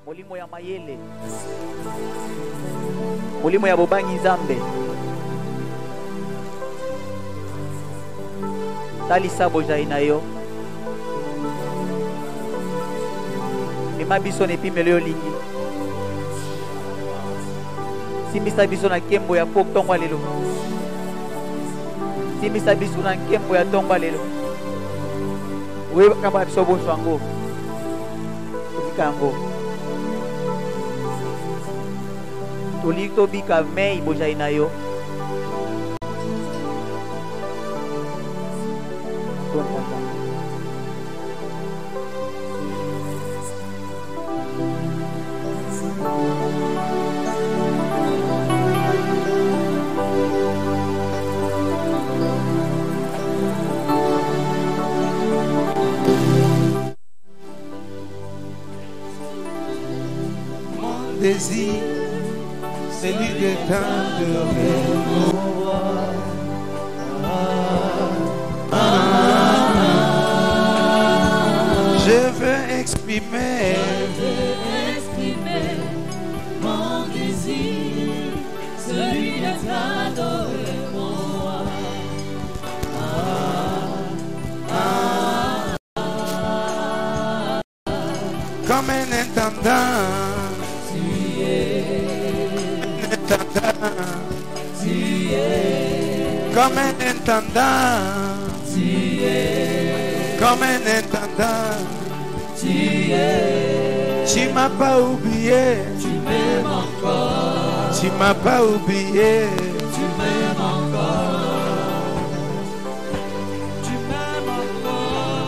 Molimo ya mayele, molimo ya bobangi nzambe, talisa bojai na yo, mema biso na epimelo yo lingi, simbisa biso na nkembo ya pok tongwa lelo, simbisa biso na nkembo ya tongwa lelo, weyebaka biso boso yango, tobika yango. Tolik to bika mei bojai na yo. Mon désir, celui de t'adorer, mon roi. Je veux exprimer mon désir, celui de t'adorer, mon roi. comme un intendant. Comme un intendant, comme un intendant, tu m'as pas oublié, Tu m'aimes encore, tu m'as pas oublié, tu m'aimes encore, tu m'aimes encore,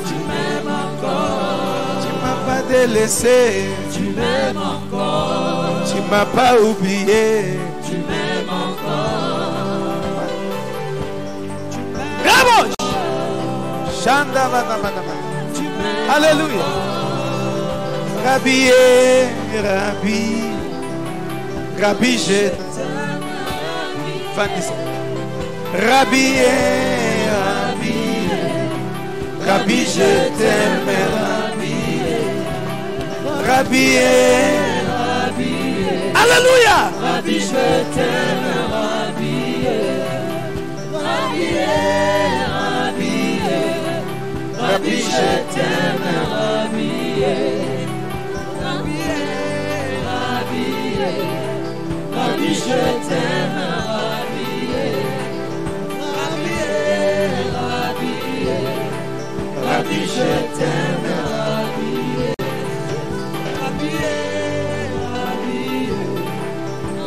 tu m'aimes encore, m'as pas délaissé, tu m'aimes encore, tu m'as pas oublié. tu m'aimes encore, Vamos! Shanda Vadamana. tu m'aimes. Alléluia. Rabbi, Rabbi, Rabbi, je Fanny. Rabbi, Rabbi, Rabbi, je t'aime, Rabbi, Rabbi, Alléluia. Rabbi, je t'aime, Rabbi, Rabbi, Rabbi, Rabbi, je t'aime, Rabbi, Rabbi, Rabbi, Rabbi, je t'aime, Rabbi, Rabbi, Rabbi, Rabbi, je t'aime, Rabbi, Rabbi, Rabbi,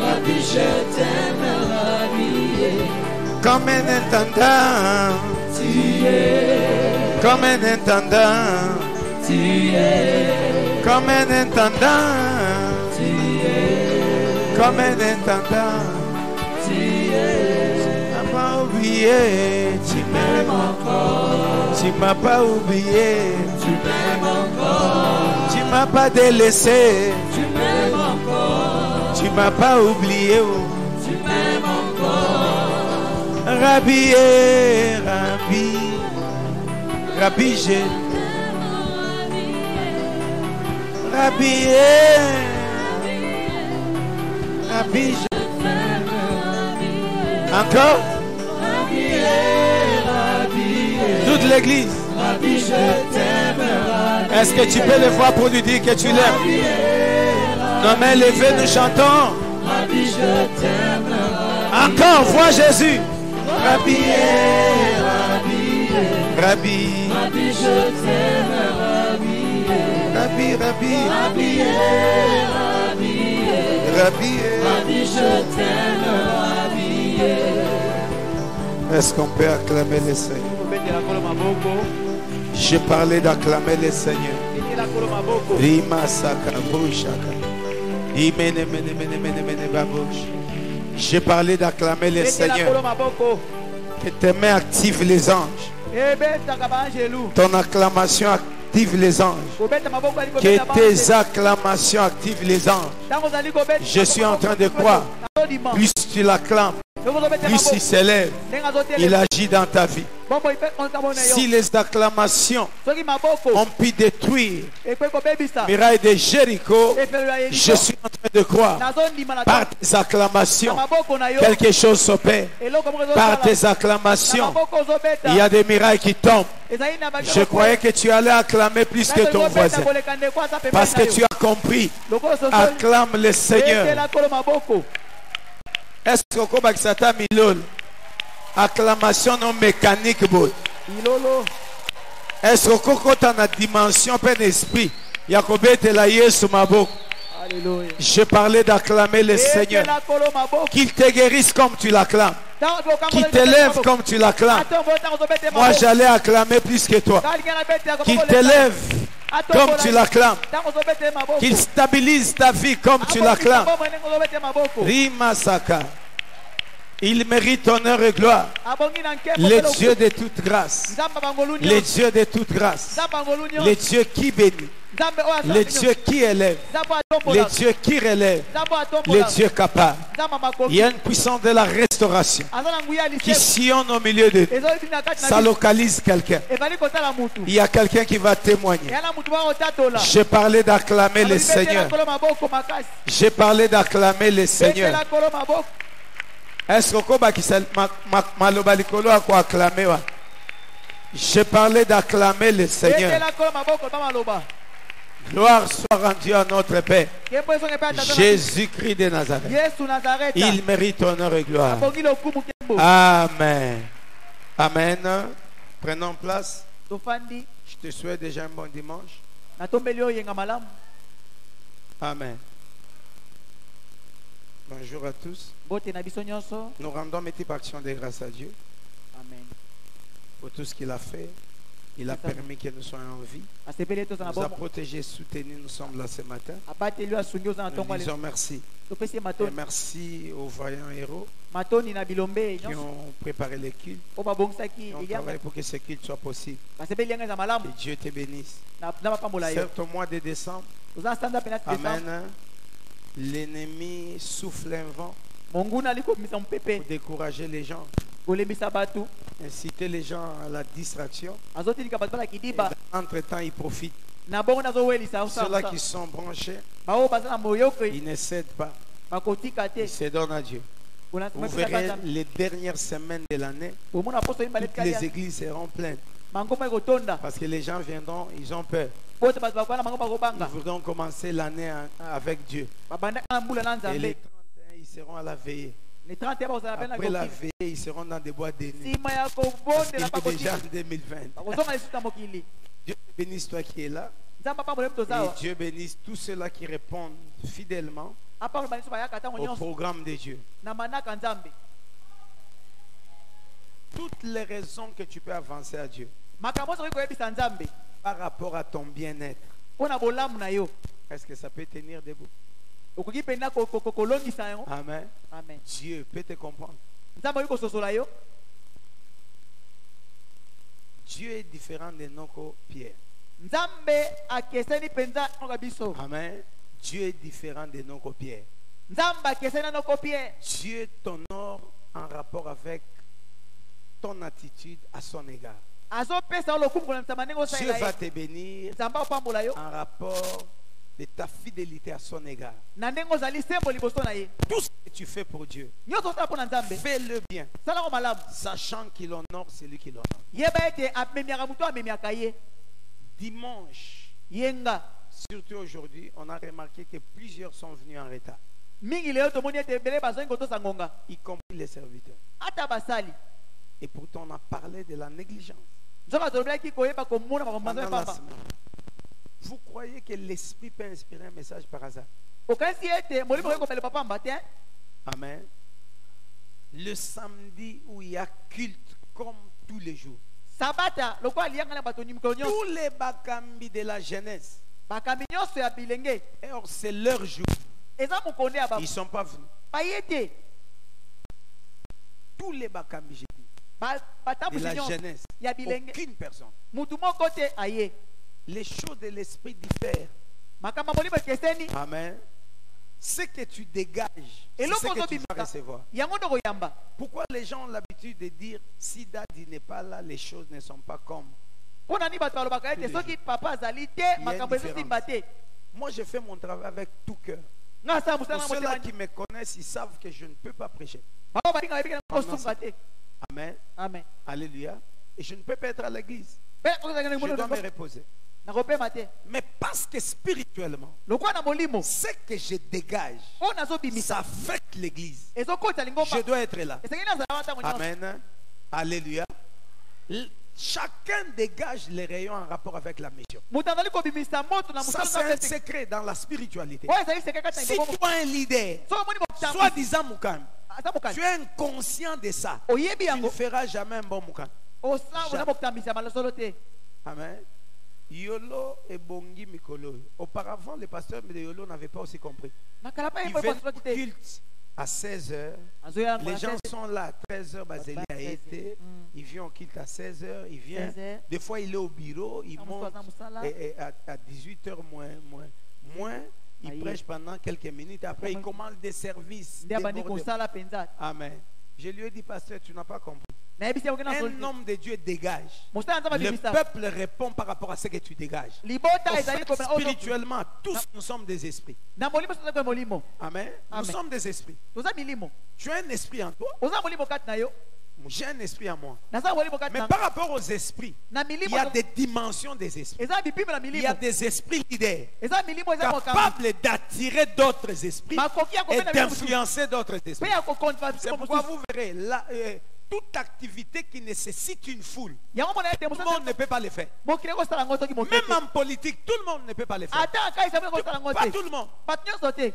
Rabbi, je t'aime, Rabbi. Comme un intendant, comme un intendant, comme un intendant, comme un intendant. Tu m'as pas oublié, tu m'aimes encore, tu m'as pas oublié, Tu m'aimes encore, tu m'as pas délaissé, tu m'aimes encore, tu m'as pas oublié. tu m'aimes encore, Rabbi, Rabbi, Rabbi, je Rabbi, Rabbi, je encore toute l'église. Rabbi, je t'aime, Rabbi. Est-ce que tu peux le voir pour lui dire que tu l'aimes? Nos mains levées, nous chantons. Rabbi, je t'aime, Rabbi. Encore, vois Jésus. Rabbi, Rabbi, Rabbi, Rabbi, je t'aime, Rabbi. Rabbi, Rabbi, Rabbi, Rabbi, Rabbi. Rabbi, je t'aime, Rabbi. Est-ce qu'on peut acclamer le Seigneur? J'ai parlé d'acclamer le Seigneur. Rima saka bushaka. Imene mene mene mene mene babush. J'ai parlé d'acclamer le Seigneur. Que tes mains activent les anges. Ton acclamation active les anges. Que tes acclamations activent les anges. Je suis en train de croire. Plus tu l'acclames, Plus il s'élève, il agit dans ta vie. Si les acclamations ont pu détruire muraille de Jéricho, je suis en train de croire, par tes acclamations, quelque chose s'opère. Par tes acclamations, il y a des murailles qui tombent. Je croyais que tu allais acclamer plus que ton voisin, parce que tu as compris. Acclame le Seigneur. Est-ce que comme ça milol acclamation non mécanique bon? Est-ce que quand tu as une dimension plein d'esprit, Yacob te la yesu maboko? Je parlais d'acclamer le Seigneur. Qu'il te guérisse comme tu l'acclames. Qu'il t'élève comme tu l'acclames. Moi j'allais acclamer plus que toi. Qu'il t'élève comme tu l'acclames. Qu'il stabilise ta vie comme tu l'acclames. Rimasaka. Il mérite honneur et gloire. Le Dieu de toute grâce. Le Dieu de toute grâce. Le Dieu qui bénit. Le Dieu qui élève. Le Dieu qui relève. Le Dieu capable. Il y a une puissance de la restauration qui sillonne au milieu de nous. Ça localise quelqu'un. Il y a quelqu'un qui va témoigner. J'ai parlé d'acclamer le Seigneur. J'ai parlé d'acclamer le Seigneur. Est-ce que malobalikolo a quoi acclamer? J'ai parlé d'acclamer le Seigneur. Gloire soit rendue à notre Père, Jésus-Christ de Nazareth. Il mérite honneur et gloire. Amen. Amen. Prenons place. Je te souhaite déjà un bon dimanche. Amen. Bonjour à tous. Nous rendons multiples actions de grâce à Dieu. Amen. Pour tout ce qu'il a fait. Il a permis que nous soyons en vie. Il nous a protégés, soutenus. Nous sommes là ce matin. Nous disons merci. Et merci aux vaillants héros qui ont préparé les cultes. Qui ont travaillé pour que ce culte soit possible. Que Dieu te bénisse. Certes, au mois de décembre, amen, l'ennemi souffle un vent pour décourager les gens, inciter les gens à la distraction. Entre-temps, ils profitent. Ceux-là qui sont branchés, ils ne cèdent pas. Ils se donnent à Dieu. Vous verrez les dernières semaines de l'année, toutes les églises seront pleines. Parce que les gens viendront, ils ont peur. Nous voudrons commencer l'année avec Dieu. Et les 31, ils seront à la veillée. Après la veillée, ils seront dans des boîtes de nuit. Parce qu'il est déjà en 2020. Dieu bénisse toi qui es là. Et Dieu bénisse tous ceux-là qui répondent fidèlement au programme de Dieu. Toutes les raisons que tu peux avancer à Dieu par rapport à ton bien-être, est-ce que ça peut tenir debout? Amen. Amen. Dieu peut te comprendre. Dieu est différent de nos pierres. Amen. Dieu est différent de nos pierres. Dieu t'honore en rapport avec ton attitude à son égard. Dieu va te bénir en rapport de ta fidélité à son égard. Tout ce que tu fais pour Dieu, fais-le bien, sachant qu'il honore celui qui l'honore. Dimanche, surtout aujourd'hui, on a remarqué que plusieurs sont venus en retard, y compris les serviteurs. Et pourtant, on a parlé de la négligence. Pendant la semaine. Vous croyez que l'esprit peut inspirer un message par hasard? Amen. Le samedi où il y a culte comme tous les jours, tous les bakambi de la jeunesse, et or c'est leur jour, ils ne sont pas venus. Tous les bakambi, j'ai dit, de la jeunesse, aucune personne. Les choses de l'esprit diffèrent. Amen. ce que tu dégages, c'est ce que tu vas recevoir. Pourquoi les gens ont l'habitude de dire si Daddy n'est pas là, les choses ne sont pas comme. Moi, je fais mon travail avec tout cœur. Pour ceux-là qui me connaissent, ils savent que je ne peux pas prêcher. Amen. Amen. Alléluia. Et je ne peux pas être à l'église. Je dois me reposer. Mais parce que spirituellement, ce que je dégage, ça affecte l'église. Je dois être là. Amen. Alléluia. Chacun dégage les rayons en rapport avec la mission. Ça, c'est un secret dans la spiritualité. Si tu as un leader, soi-disant Moukan, tu es inconscient de ça, tu ne feras jamais un bon Moukan. Amen. Yolo et Bongi Mikolo. Auparavant, les pasteurs de Yolo n'avaient pas aussi compris. Ils viennent au culte à 16h. Les gens sont là à 13h. Bazeli a été. Il vient au culte à 16h. Il vient. Des fois, il est au bureau. Il monte à 18h moins. Il prêche pendant quelques minutes. Après, il commande des services. Amen. Je lui ai dit, pasteur, tu n'as pas compris. Un homme de Dieu dégage. Le peuple répond par rapport à ce que tu dégages. Spirituellement, tous nous sommes des esprits. Amen. Nous sommes des esprits. Tu as un esprit en toi. J'ai un esprit en moi. Mais par rapport aux esprits, il y a des dimensions des esprits. Il y a des esprits leaders capables d'attirer d'autres esprits et d'influencer d'autres esprits. C'est pourquoi vous verrez là, toute activité qui nécessite une foule, tout le monde ne peut pas le faire. Même en politique, tout le monde ne peut pas le faire. Pas tout le monde.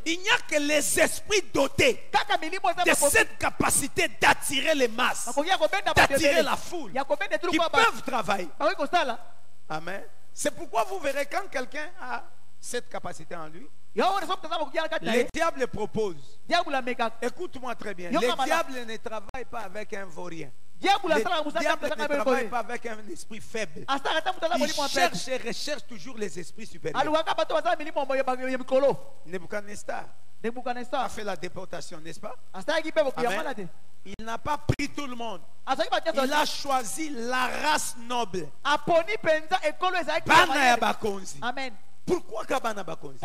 Il n'y a que les esprits dotés de cette capacité d'attirer les masses, d'attirer la foule, qui peuvent travailler. Amen. C'est pourquoi vous verrez quand quelqu'un a cette capacité en lui, le diable propose. Écoute-moi très bien. Le diable ne travaille pas avec un vaurien. Le diable ne travaille pas avec un esprit faible. Il cherche et recherche toujours les esprits supérieurs. Nebuchadnezzar a fait la déportation, n'est-ce pas? Amen. Il n'a pas pris tout le monde. Il a choisi la race noble. Amen. Pourquoi Kabana Bakonzi?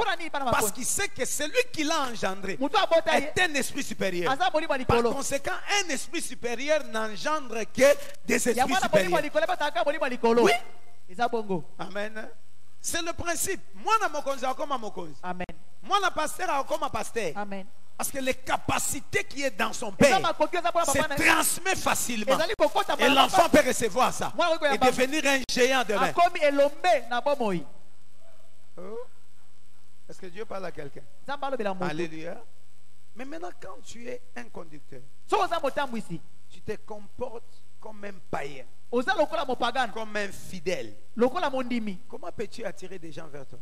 Parce qu'il sait que celui qui l'a engendré est un esprit supérieur. Par conséquent, un esprit supérieur n'engendre que des esprits supérieurs. Oui. Amen. C'est le principe. Moi, na mokonzi akoma mokonzi. Amen. Moi, na pasteur akoma pasteur. Amen. Parce que les capacités qui est dans son père se transmet facilement. Et l'enfant peut recevoir ça et devenir un géant demain. Oh. Est-ce que Dieu parle à quelqu'un? Alléluia. Mais maintenant, quand tu es un conducteur, tu te comportes comme un païen, comme un fidèle. Comment peux-tu attirer des gens vers toi?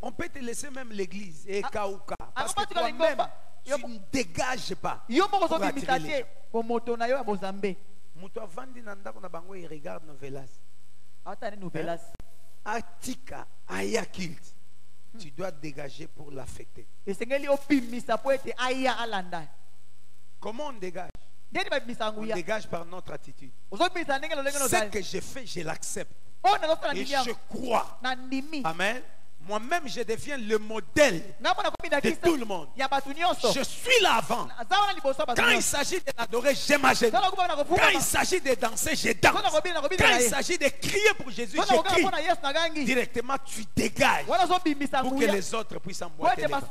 On peut te laisser même l'église et Kauka, parce que toi-même, tu ne dégages pas pour attirer les gens. Muto vandi nanda kuna bango il regarde novelas. Atika ayakilt. Tu dois dégager pour l'affecter. Comment on dégage? On dégage par notre attitude. Ce que je fais, je l'accepte. Et je crois. Amen. Moi-même, je deviens le modèle de tout le monde. Je suis là avant. Quand il s'agit de l'adorer, je m'agite. Quand il s'agit de danser, je danse. Quand il s'agit de crier pour Jésus, je crie. Directement, tu dégages pour que les autres puissent emboîter les pas.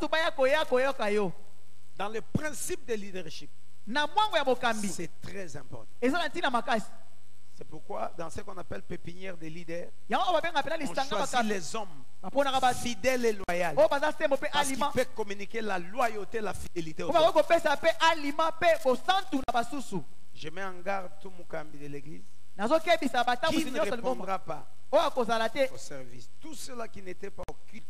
Dans le principe de leadership, c'est très important. C'est pourquoi, dans ce qu'on appelle pépinière des leaders, on choisit les hommes fidèles et loyaux. Parce qu'ils peuvent communiquer la loyauté et la fidélité aux autres. Je mets en garde tout Mukambi de l'église qui ne répondra pas au service. Tous ceux-là qui n'étaient pas au culte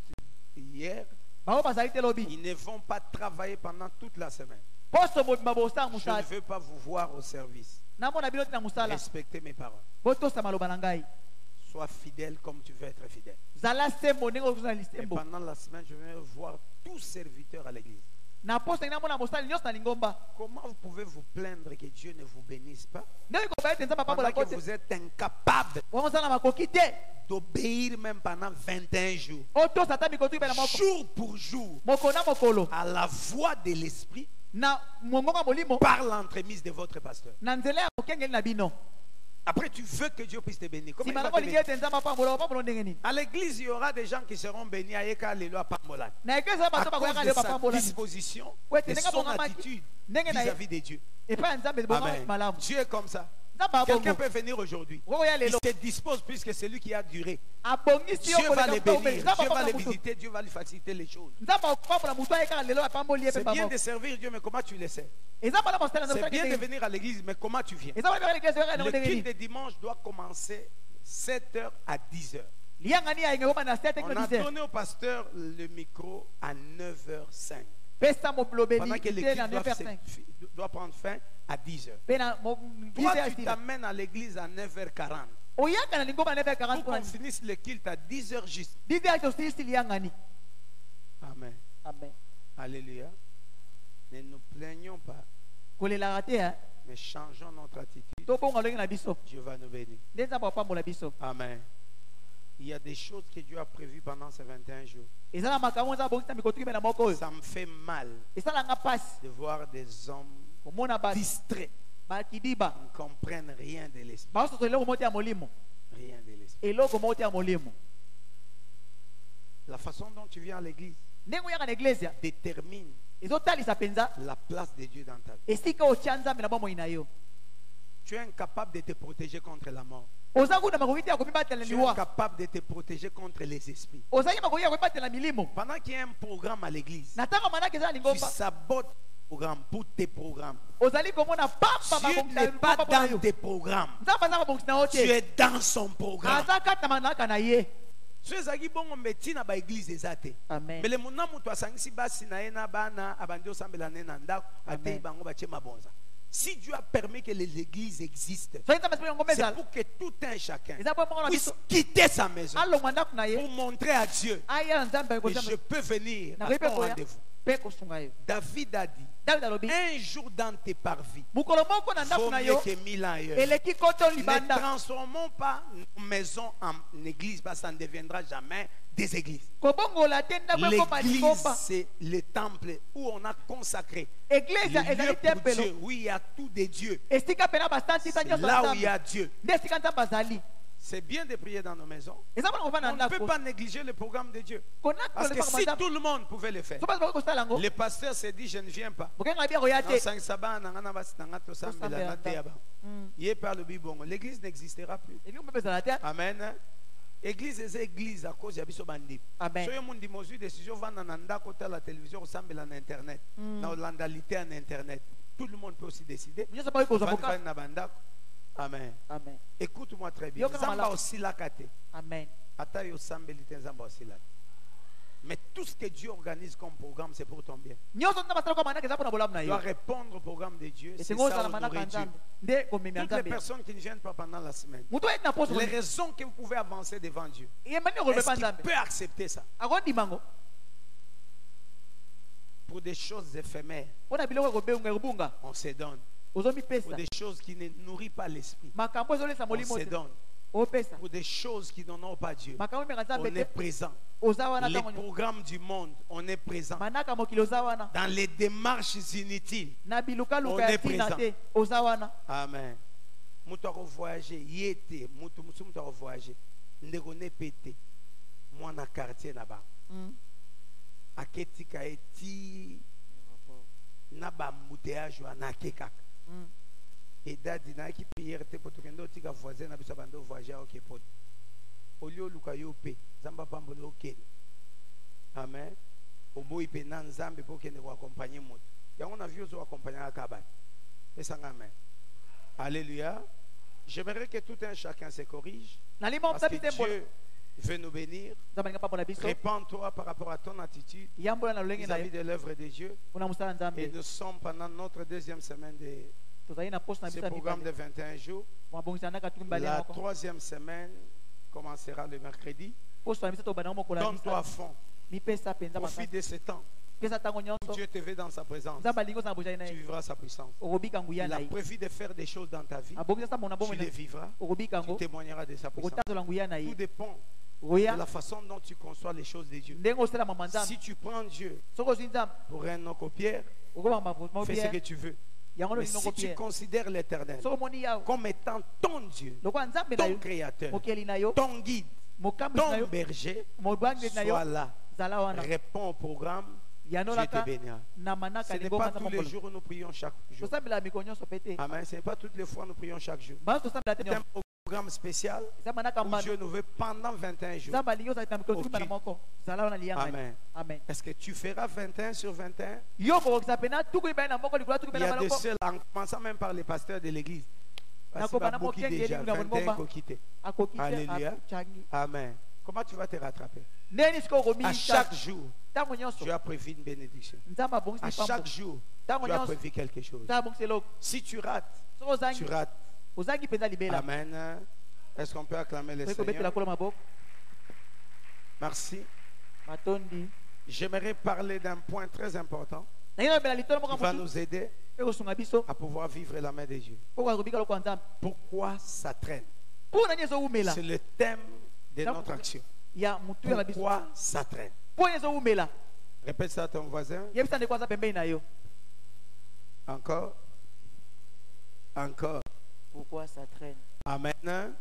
hier, ils ne vont pas travailler pendant toute la semaine. Je ne veux pas vous voir au service. Respectez mes paroles. Sois fidèle comme tu veux être fidèle. Et pendant la semaine, je vais voir tout serviteur à l'église. Na poste na mona mosali nyos na lingomba. Comment vous pouvez vous plaindre que Dieu ne vous bénisse pas Ndeko ko ba tenza papa pendant la que kote. vous êtes incapable Wa mosala makoki te. d'obéir même pendant 21 jours, Oto sata mikotu be na moko. jour pour jour, Moko na mokolo. à la voix de l'esprit Na mongonga molimo. par l'entremise de votre pasteur. Na nzela ya mokengeli na bino. Après, tu veux que Dieu puisse te bénir. Comment Si il va manako te lingi bénir? tenza papa molo papa molo ndengeni. À l'église, il y aura des gens qui seront bénis à Eka Lelo à Pambola. Na ekeza À bato ba cause koyaka de le sa papa molo. disposition Ouais, et tenenga son bonga attitude ndenge na vis-à-vis de Dieu. et pas nzambe bonga Amen. malamu. Dieu est comme ça. Nzamba Quelqu'un bongo. peut venir aujourd'hui. Woko ya Il lelo. se dispose puisque c'est lui qui a duré. Abongisi yo Dieu va les koleka bénir, Nzamba Dieu va papa les mutu. visiter, Dieu va lui faciliter les choses. Nzamba papa la mutu ayeka lelo apamboli C'est epe bien papa. de servir Dieu, mais comment tu le sais? Ezamba la mostela C'est nzamba bien de kende. venir à l'église, mais comment tu viens? Ezamba la l'église ya na Le culte ndengeni. de dimanche doit commencer 7h à 10h. Lianga ni ya ngoma na 7 On a 10. donné au pasteur le micro à 9h05. Pesa mo blobeli Pendant que te l'équipe na doit, 9h05. doit prendre fin à 10h. Pena mo Toi, 10h tu t'amènes à l'église à 9h40. Oyaka na lingoma 9h40 Pour qu'on finisse le culte à 10h juste. 10h to still lianga ni. Amen. Amen. Alléluia. Ne nous plaignons pas, Kolela rate hein. mais changeons notre attitude. To bonga longi na biso. Dieu va nous bénir. Ndenza papa mo la biso. Amen. Il y a des choses que Dieu a prévues pendant ces 21 jours. Ezala makambo nza bongisa mikotu na moko oyo. Ça me fait mal Ezala nga passe. de voir des hommes Komona ba distraits bakidiba. qui ne comprennent rien de l'esprit. Ba so eloko moti ya molimo. Rien de l'esprit. Eloko moti ya molimo. La façon dont tu viens à l'église Ndengo yaka na iglesia. détermine Ezotalisa penza. la place de Dieu dans ta vie. Esika otia nzambe na bomoi na yo. Tu es incapable de te protéger contre la mort. Ozangu na makoki ya komibatela Tu es liwa. incapable de te protéger contre les esprits. Ozangi makoki ya komibatela milimo. Pendant qu'il y a un programme à l'église, Nataka manaka ezala tu lingomba. sabotes le programme pour tes programmes. Ozali komona papa Dieu n'est pas dans tes programmes. Nzamba za bongisi na Tu ote. es dans son programme. Azaka tamanaka na ye. So ezaki bongo mbeti na ba église ezate. Amen. Mais le mona mutu asangisi basi na ye na bana abandi osambela ne na ndako atei Amen. bango batie mabonza. Si Dieu a permis que les églises existent, So nzamba sipyo ngombe c'est zala. pour que tout un chacun Eza po mwana puisse biso. quitter sa maison Allo mandako na ye. pour montrer à Dieu Aya nzamba ko que je nzamba. peux venir Na à koyi pe ton koya. rendez-vous. Pe ko sunga ye. David a dit, David alobi. un jour dans tes parvis, Mukolo moko na ndako vaut na mieux yo. que 1000 ans ailleurs. Eleki koto Ne libanda. transformons pas nos maisons en église parce que ça ne deviendra jamais des églises. Kobongola te ndako ekoma L'église, lingomba. c'est le temple où on a consacré Iglesia le lieu ezali pour tempelo. Dieu, où il y a tout de Dieu. Esika pena basanti C'est tanyo là où il y nzambe. a Dieu. Nde esika nzambe azali. C'est bien de prier dans nos maisons. Eza bana kofana On ne ndako. peut pas négliger le programme de Dieu. Konaka Parce le que pa si nzambe. tout le monde pouvait le faire, So pas ko sala ngo. le pasteur s'est dit, je ne viens pas. Bokenga bia koya te. L'église n'existera plus. Ebi ko pesa te. Amen. Église est église à cause de biso bandi. Amen. Soyo mundi mozu décision vanda na ndako ta la télévision osambela na internet. Na olandalité en internet. Tout le monde peut aussi décider. Nyoso pa ko Vanda zoboka. na bandako. Amen. Amen. Écoute-moi très bien. Yo kama Zamba la- aussi la kate. Amen. Ata yo sambeli te zamba aussi la. Mais tout ce que Dieu organise comme programme, c'est pour ton bien. Nyoso nzamba sala ko manaka eza pona bolamu na Tu yo. dois répondre au programme de Dieu. C'est Esengo ça sala manaka honorer Dieu. nzambe. Nde ko memi Toutes les nzambe. personnes qui ne viennent pas pendant la semaine, Mutu eti na poso. les raisons que vous pouvez avancer devant Dieu, Yemani ko est-ce bepa qu'il nzambe. peut accepter ça Akondi mango. pour des choses éphémères? Pona biloko ko beunga rubunga. On se donne. Ozomi Pour pesa. des choses qui ne nourrissent pas l'esprit, Makambo ezolesa on molimo se te. donne. O pesa. Pour des choses qui n'ont pas Dieu, Makambo meka on nzambe est te. présent. Ozawana Les tango. programmes du monde, on est présent. Manaka mokili ozawana. Dans les démarches inutiles, Na biluka On luka est ya tina présent. te. Ozawana. amen. Mutu ako voyager, yete, mutu ako voyager. Ndeko ne pété. Moi na quartier na ba. Aketi ka eti na ba embouteillage na kekaka. Et dadi na ki prière te poto kendo tika voisin na biso bando voyager au kepot. Olio luka yo pe, zamba pambolo okele. Amen. Oboyi pe na nzambe po kende ko accompagner moto. Yango na vie zo accompagner akaba. Pesanga amen. Alléluia. J'aimerais que tout un chacun se corrige Nalimo parce que msabi tembo. Dieu veut nous bénir. Nzambe nga pambo na biso. Répands-toi par rapport à ton attitude Yambola na lolenge na vis-à-vis de l'œuvre de Dieu. una musala Et nzambe. nous sommes pendant notre deuxième semaine de Tozali na poste na ce biso ya programme de mibale. 21 jours. Mwabongisa naka tukumi bale La moko. troisième semaine commencera le mercredi. Poste na biso to bana moko la Donne-toi à biso. fond. Profite de ce temps. Où Dieu te veut dans sa présence. Tu vivras sa puissance. Il a prévu de faire des choses dans ta vie. Tu les vivras. Tu témoigneras de sa puissance. Tout dépend de la façon dont tu conçois les choses de Dieu. Si tu prends Dieu pour un copieur, fais ce que tu veux. Mais si tu considères l'Éternel comme étant ton Dieu, ton créateur, ton guide, ton berger, sois là. Réponds au programme. Dieu te bénira. Ce n'est pas tous les jours où nous prions chaque jour. Amen. Ce n'est pas toutes les fois nous prions chaque jour. C'est un programme spécial où Dieu nous veut pendant 21 jours. Amen. Est-ce que tu feras 21 sur 21? Il y a de ceux, en commençant même par les pasteurs de l'église. Déjà 21 quittés. Alléluia. Amen. Comment tu vas te rattraper? À chaque jour, tu as prévu une bénédiction. À chaque jour, tu as prévu quelque chose. Si tu rates, tu rates. Amen. Est-ce qu'on peut acclamer le Seigneur? Merci. J'aimerais parler d'un point très important qui va nous aider à pouvoir vivre la main de Dieu. Pourquoi ça traîne? C'est le thème de notre action. Pourquoi ça traîne? Répète ça à ton voisin. Encore. Encore. Pourquoi ça traîne? Amen.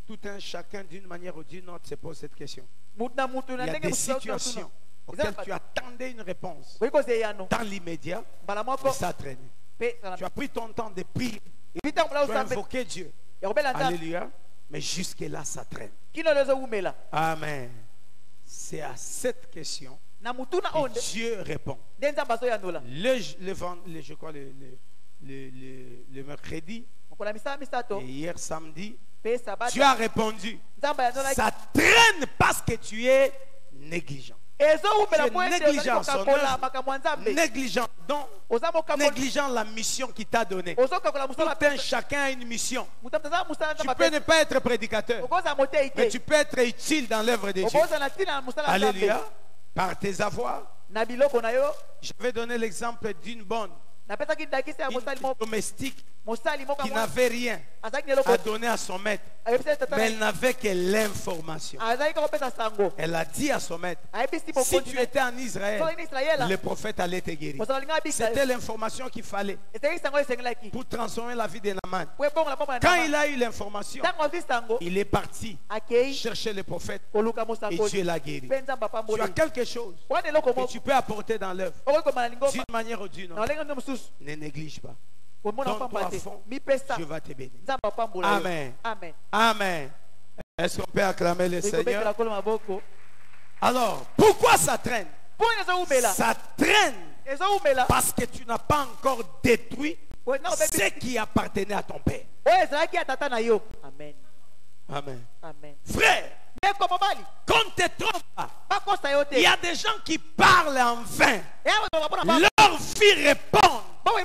Tout un chacun d'une manière ou d'une autre se pose cette question. Il y a des situations auxquelles tu attendais une réponse dans l'immédiat, mais ça traîne. Tu as pris ton temps de prier, tu as invoqué Dieu. Alléluia. Mais jusque-là, ça traîne. Amen. C'est à cette question que Dieu répond. Je crois le mercredi et hier samedi, tu as répondu. Ça traîne parce que tu es négligent. Négligent son œuvre, négligent don, négligent la mission qu'il t'a donnée. Tout un chacun a une mission. Tu peux ne pas être prédicateur, mais tu peux être utile dans l'œuvre de Dieu. Alléluia. Par tes avoirs. Je vais donner l'exemple d'une bonne, une domestique qui n'avait rien à donner à son maître, mais elle n'avait que l'information. Elle a dit à son maître, si tu étais en Israël, le prophète allait te guérir. C'était l'information qu'il fallait pour transformer la vie de Naaman. Quand il a eu l'information, il est parti chercher le prophète et Dieu l'a guéri. Tu as quelque chose que tu peux apporter dans l'œuvre d'une manière ou d'une autre. Ne néglige pas. Donne-toi à fond, Dieu va te bénir. Amen. Amen. Amen. Est-ce qu'on peut acclamer le Seigneur? Alors, pourquoi ça traîne? Ça traîne parce que tu n'as pas encore détruit ce qui appartenait à ton père. Amen. Amen. Amen. Frère, qu'on ne te trompe pas. Il y a des gens qui parlent en vain. Leur vie répond aux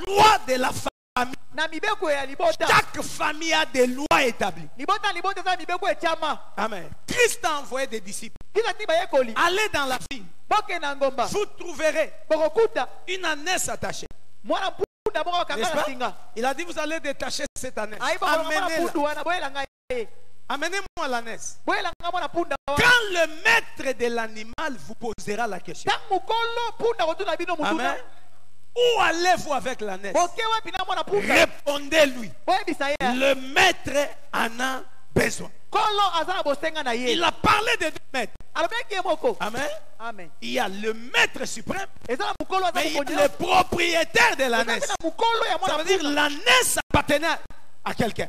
lois de la famille. Chaque famille a des lois établies. Amen. Christ a envoyé des disciples. Allez dans la ville. Vous trouverez une ânesse attachée. N'est-ce pas? Il a dit, vous allez détacher cette ânesse. Amenez-la. Amenez-moi l'ânesse. Quand le maître de l'animal vous posera la question, amen, où allez-vous avec l'ânesse? Répondez-lui. Le maître en a besoin. Il a parlé de deux maîtres. Amen. Amen. Il y a le maître suprême, mais il y a le propriétaire de l'ânesse. Ça veut dire l'ânesse appartenait à quelqu'un.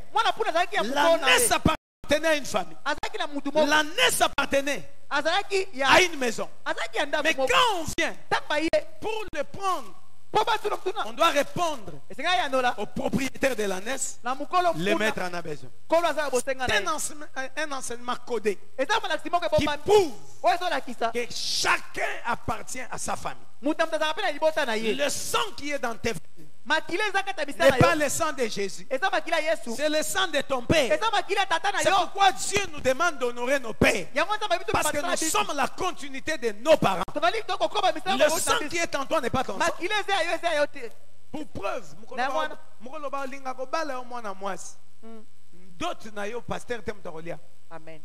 L'ânesse appartenait à une famille. L'ânesse appartenait à une maison. Mais quand on vient pour le prendre, on doit répondre au propriétaire de l'ânesse. Le maître en a besoin. C'est un enseignement codé qui prouve que chacun appartient à sa famille. Le sang qui est dans tes veines n'est pas le sang de Jésus. C'est le sang de ton père. C'est pourquoi Dieu nous demande d'honorer nos pères. Parce que nous sommes la continuité de nos parents. Le sang qui est en toi n'est pas ton sang. Pour preuve, d'autres na yo pasteur tem tolia. Amen.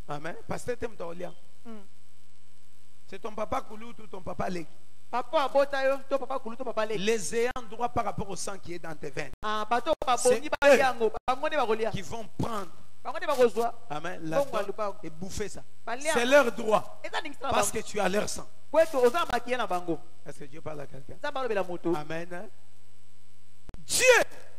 Amen. Pasteur tem tolia. C'est ton papa Koulou ou ton papa Lek. Papa abota yo, to papa Koulou, to papa Lek. Les ayants droit par rapport au sang qui est dans tes veines. Ah, bato C'est baboni ba yango, bangone ba kolia. qui vont prendre. Bangone ba kozwa. Amen. Bongo Et bouffer ça. Balia. C'est leur droit. Eza ningisa Parce que tu as leur sang. Kweto oza makiya na bango. Est-ce que Dieu parle à quelqu'un? Nzamba lobela moto. Amen. Dieu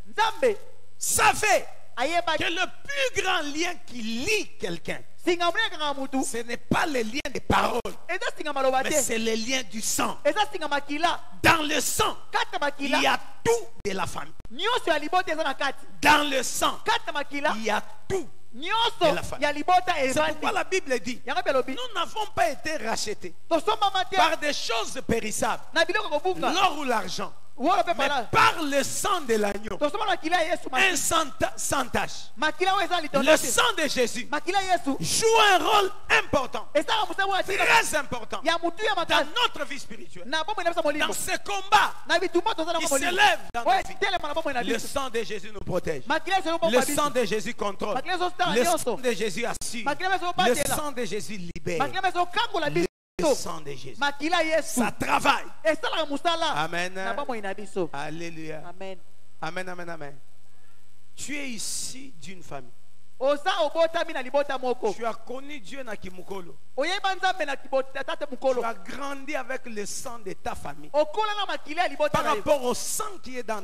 Nzambe savait ayeba que le plus grand lien qui lie quelqu'un, singa mwenye kanga mutu. ce n'est pas le lien des paroles, Eza singa maloba mais te. c'est le lien du sang. Eza singa makila. Dans le sang, Kata il makila. y a tout de la famille. Nyonso ya libota eza na kati. Dans le sang, Kata makila. il y a tout. Nyonso de la famille. ya libota C'est ezali. pourquoi la Bible dit, Yango belobi. nous n'avons pas été rachetés Tosomba mate. par des choses périssables, Na biloko kobunga. l'or ou l'argent, Wolo pe mais pala. par le sang de l'agneau, Tosomba makila ya Yesu un makila. sans tache. Makila oyo eza litondo. Le sang de Jésus Makila Yesu. joue un rôle important, Eza musabu wa tika. très important, Ya mutu ya dans makasi. notre vie spirituelle. Na bomo inabisa molimo. Dans ce combat Na bitumba tozana qui kwa molimo. s'élève dans Ouais, nos vies, tele mana bomo le inabisa. sang de Jésus nous protège. Makila Yesu bomo Le sang de Jésus contrôle. Makila Yesu sta Le nyonso. sang de Jésus assure. Makila Yesu Le batela. sang de Jésus libère. Makila Yesu kangola Le biso. sang de Jésus. Makila Yesu. Ça travaille. Esala musala. Amen. Na bomo inabiso. Alléluia. Amen. Amen, amen, amen. Tu es ici d'une famille. Oza obota mina libota moko. Tu as connu Dieu na Kimukolo. Oyeba nzambe na kibota tate Tu mukolo. as grandi avec le sang de ta famille. Okola na makila libota Par na yo. rapport au sang qui est dans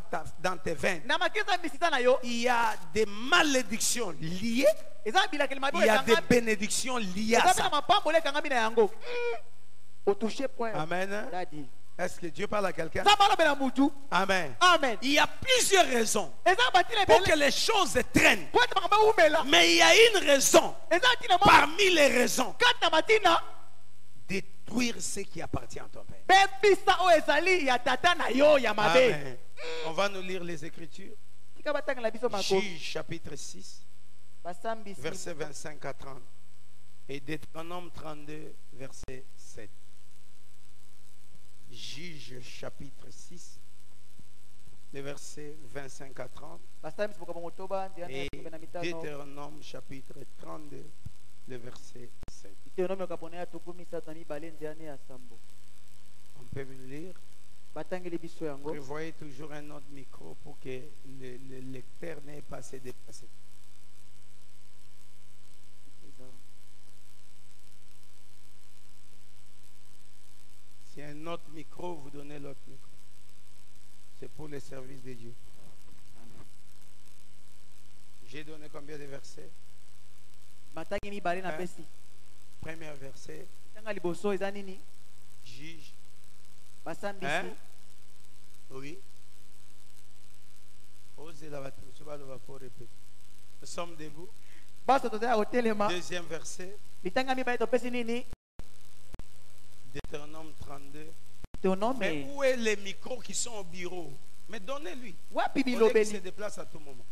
tes veines, Na makisa misita na yo. il y a des malédictions liées. Eza bila kelima Il y a des bénédictions liées à Eza ça. mapambo le kanga mina yango. O toucher point. Amen. Dadi. Est-ce que Dieu parle à quelqu'un? Nzamba lobela mutu. Amen. Amen. Il y a plusieurs raisons Eza batile pour bele. que les choses traînent. Kwa tama umela. Mais il y a une raison, Eza tina mo. parmi les raisons, Kata matina. détruire ce qui appartient à ton Père. Bebisa o ezali ya tata na yo ya mabe. Amen. On va nous lire les Écritures. Tika batanga la biso mako. Juge chapitre 6, Basambi verset 25 à 30. Et Deutéronome 32, verset 7. Juge chapitre 6, le verset 25 à 30. Basambi sipoka motoba ndiana Et na mitano. Deutéronome chapitre 32, le verset 7. Deutéronome kapona ya tukumi sata mibale ndiana ya sambo. On peut me lire. Batangeli biso yango. Prévoyez toujours un autre micro pour que le lecteur n'ait pas à se déplacer. Si un autre micro, vous donnez l'autre micro. C'est pour le service de Dieu. J'ai donné combien de versets? Batangi mibale na pesi. Premier verset, Tanga liboso eza nini? juge. Basambi Hein? si. Oui. Osez la battre. Nous sommes debout. Baso tozaya hotelema. Deuxième verset, Bitanga mibale to pesi nini? Deutéronome 32. Deutéronome. Mais où est les micros qui sont au bureau? Mais donnez-lui. Wapi Au lieu qu'il se bilobeli? déplace à tout moment.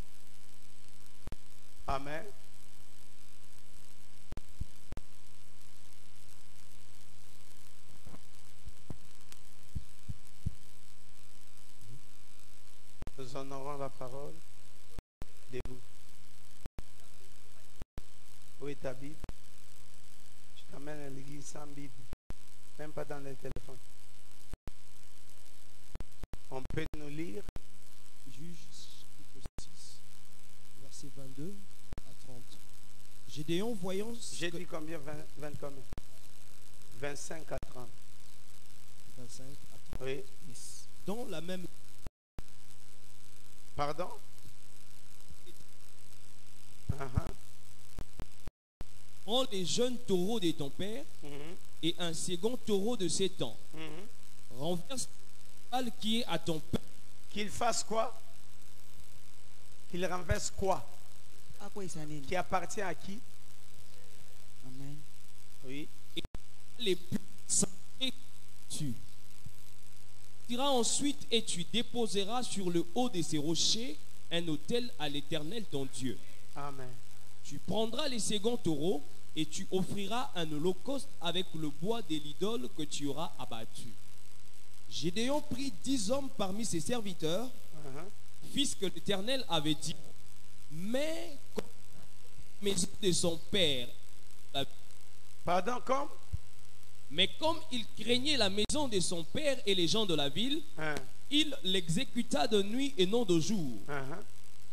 Amen. Nous honorons la parole. Debout. Où est ta Bible? Je t'amène à l'église sans Bible. Même pas dans le téléphone. On peut nous lire. Juge chapitre 6, verset 22 à 30. Gédéon, voyant J'ai dit combien? 20 combien? 25 à 30. 25 à 30. Oui. Dans la même Pardon? prends les jeunes taureaux de ton père et un second taureau de 7 ans. Renverse le cheval qui est à ton père. Qu'il fasse quoi? Qu'il renverse quoi? Ako isa nini? Qui appartient à qui? Amen. Oui. Les plus sacrés tue. iras ensuite et tu déposeras sur le haut de ces rochers un autel à l'Éternel ton Dieu. Amen. Tu prendras les seconds taureaux et tu offriras un holocauste avec le bois de l'idole que tu auras abattu. Gédéon prit 10 hommes parmi ses serviteurs, fils que l'Éternel avait dit. Mais comme la maison de son père, Pardon, comme mais comme il craignait la maison de son père et les gens de la ville, il l'exécuta de nuit et non de jour.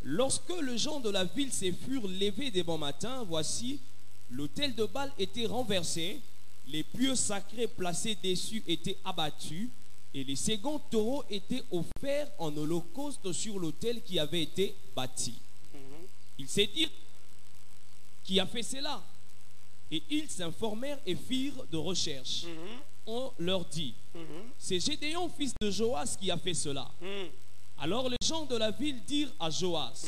Lorsque les gens de la ville se furent levés dès bon matin, voici, l'autel de Baal était renversé, les pieux sacrés placés dessus étaient abattus, et les seconds taureaux étaient offerts en holocauste sur l'autel qui avait été bâti. Ils se dirent, qui a fait cela? Et ils s'informèrent et firent de recherches. On leur dit, c'est Gédéon, fils de Joas, qui a fait cela. Alors les gens de la ville dirent à Joas,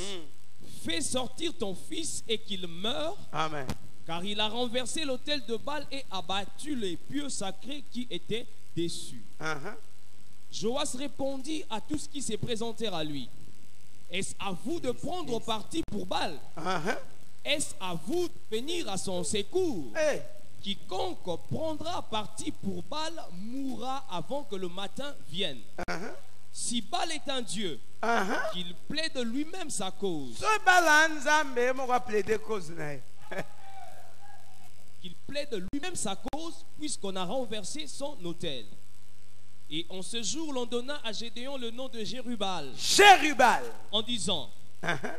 fais sortir ton fils et qu'il meure, Amen. car il a renversé l'autel de Baal et abattu les pieux sacrés qui étaient dessus. Joas répondit à tous qui se présentèrent à lui, est-ce à vous de prendre parti pour Baal? Est-ce à vous de venir à son secours? Quiconque prendra parti pour Baal mourra avant que le matin vienne. Si Baal est un Dieu, qu'il plaide lui-même sa cause. Qu'il plaide lui-même sa cause, puisqu'on a renversé son autel. Et en ce jour, l'on donna à Gédéon le nom de Jérubal. En disant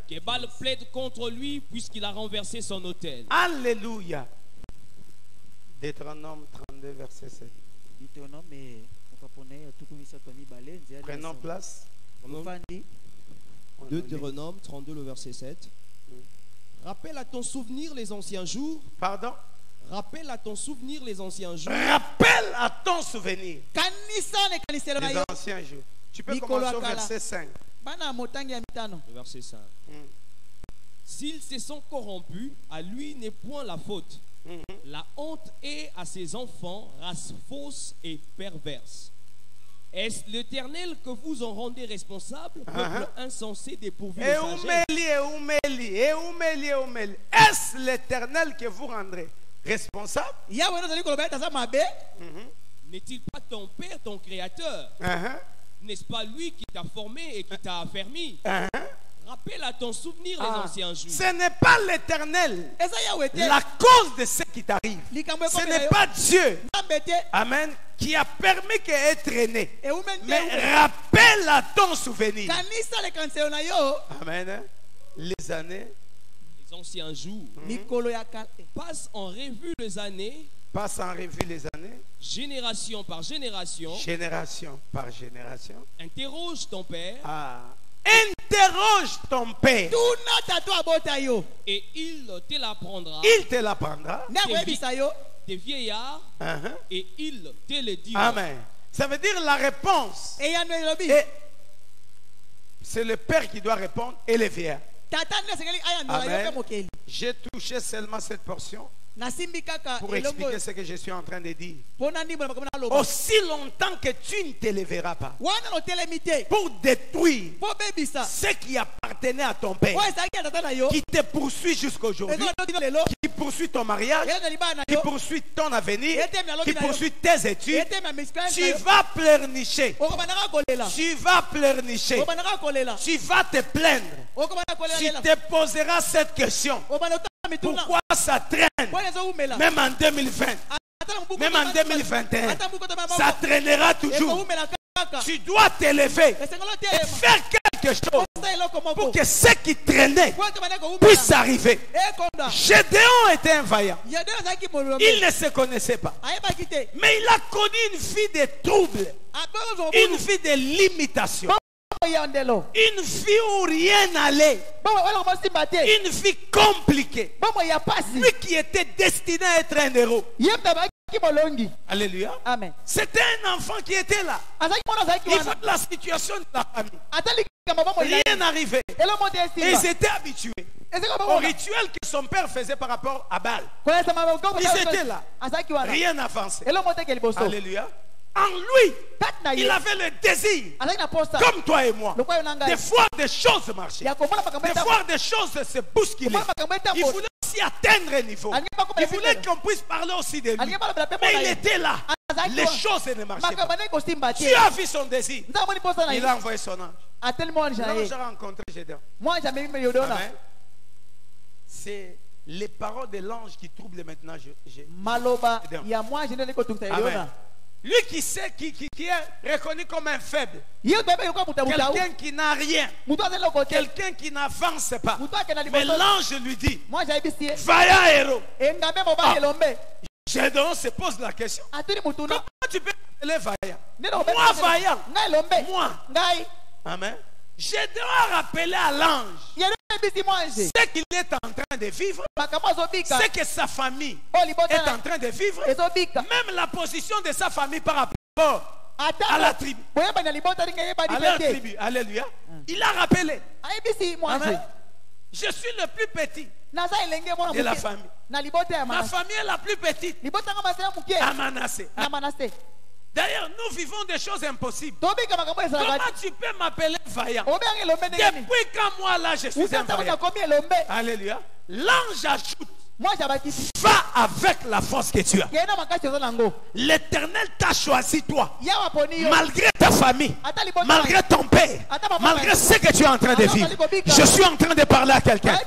que Baal plaide contre lui, puisqu'il a renversé son autel. Alléluia. Deutéronome 32, verset 7. Prenons place. Deutéronome 32, le verset 7. Rappelle à ton souvenir les anciens jours. Pardon? Rappelle à ton souvenir les anciens jours. Rappelle à ton souvenir les anciens jours. Tu peux commencer au verset 5. Le verset 5. S'ils se sont corrompus, à lui n'est point la faute. La honte est à ses enfants, race fausse et perverse. Est-ce l'Éternel que vous en rendez responsable, peuple insensé dépourvu de sagesse? Est-ce l'Éternel que vous rendrez responsable? N'est-il pas ton Père, ton Créateur? N'est-ce pas lui qui t'a formé et qui t'a affermi? Rappelle à ton souvenir les anciens jours. Ce n'est pas l'Éternel la cause de ce qui t'arrive. Ce n'est pas Dieu, amen, qui a permis qu'elle traîné. Mais rappelle à ton souvenir, amen, les années, les anciens jours. Passe en revue les années. Passe en revue les années. Génération par génération. Génération par génération. Interroge ton père. Interroge ton père. Et il te l'apprendra. Il te l'apprendra. Des vieillards. Et il te le dira. Amen. Ça veut dire la réponse. C'est le père qui doit répondre et les vieillards. Amen. J'ai touché seulement cette portion pour expliquer ce que je suis en train de dire. Aussi longtemps que tu ne te lèveras pas pour détruire ce qui appartenait à ton père, qui te poursuit jusqu'aujourd'hui, qui poursuit ton mariage, qui poursuit ton avenir, qui poursuit tes études, tu vas pleurnicher. Tu vas pleurnicher. Tu vas te plaindre. Tu te poseras cette question. Pourquoi ça traîne? Même en 2020, même en 2021, ça traînera toujours. Tu dois t'élever et faire quelque chose pour que ce qui traînait puisse arriver. Gédéon était un vaillant. Il ne se connaissait pas, mais il a connu une vie de troubles, une vie de limitation, une vie où rien n'allait, une vie compliquée. Lui qui était destiné à être un héros. Alléluia. Amen. C'était un enfant qui était là. Il voit la situation de la famille. Rien n'arrivait. Et ils étaient habitués au rituel que son père faisait par rapport à Baal. Ils étaient là. Rien n'avançait. Alléluia. En lui, il avait le désir, comme toi et moi, de voir des choses marcher, de voir des choses se bousculer. Il voulait aussi atteindre un niveau. Il voulait qu'on puisse parler aussi de lui. Mais il était là. Les choses ne marchaient pas. Dieu a vu son désir. Il a envoyé son ange. J'ai rencontré Gédéon. C'est les paroles de l'ange qui troublent maintenant. Amen. Lui qui sait, qui est reconnu comme un faible, quelqu'un qui n'a rien, quelqu'un qui n'avance pas. Mais l'ange lui dit, vaillant héros. Gédéon se pose la question, comment tu peux appeler vaillant? Moi vaillant, moi. Amen. Gédéon a rappelé à l'ange ce qu'il est en train de vivre, ce que sa famille est en train de vivre, même la position de sa famille par rapport à la tribu. À leur tribu. Alléluia. Il a rappelé. Amen. Je suis le plus petit de la famille. Ma famille est la plus petite à Manassé. D'ailleurs, nous vivons des choses impossibles. Comment tu peux m'appeler vaillant? Depuis quand moi là je suis un vaillant? Alléluia. L'ange ajoute, va avec la force que tu as. L'Éternel t'a choisi toi, malgré ta famille, malgré ton père, malgré ce que tu es en train de vivre. Je suis en train de parler à quelqu'un.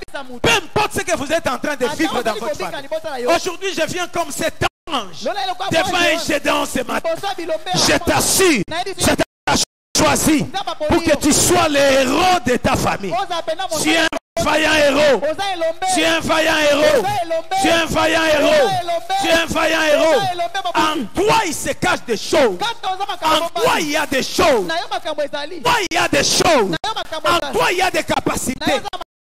Peu importe ce que vous êtes en train de vivre dans votre famille. Aujourd'hui, je viens comme cet ange devant un Gédéon ce matin. Je t'assure, je t'ai choisi pour que tu sois le héros de ta famille. Tu es un vaillant héros. Tu es un vaillant héros. Tu es un vaillant héros. Tu es un vaillant héros. En toi, il se cache des choses. En toi, il y a des choses. En toi, il y a des choses. En toi, il y a des capacités.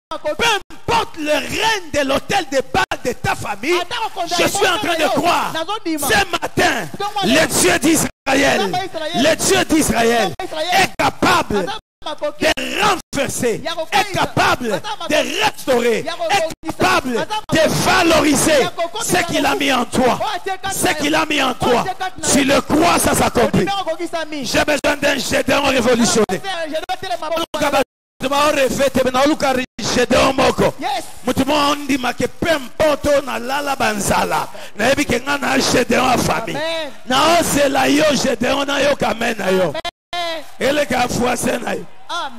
Peu importe le règne de l'hôtel de base de ta famille, je suis en train de croire ce matin, le Dieu d'Israël, le Dieu d'Israël est capable de renverser, est capable de restaurer, est capable de valoriser ce qu'il a mis en toi. Ce qu'il a mis en toi. Si le crois, ça s'accomplit. J'ai besoin d'un Gédéon révolutionné. Mutumo ndima ke pempoto na lala banzala na ebi ke ngana Gédéon a famille na osela yo Gédéon na yo kamen na yo ele ka fuase na yo.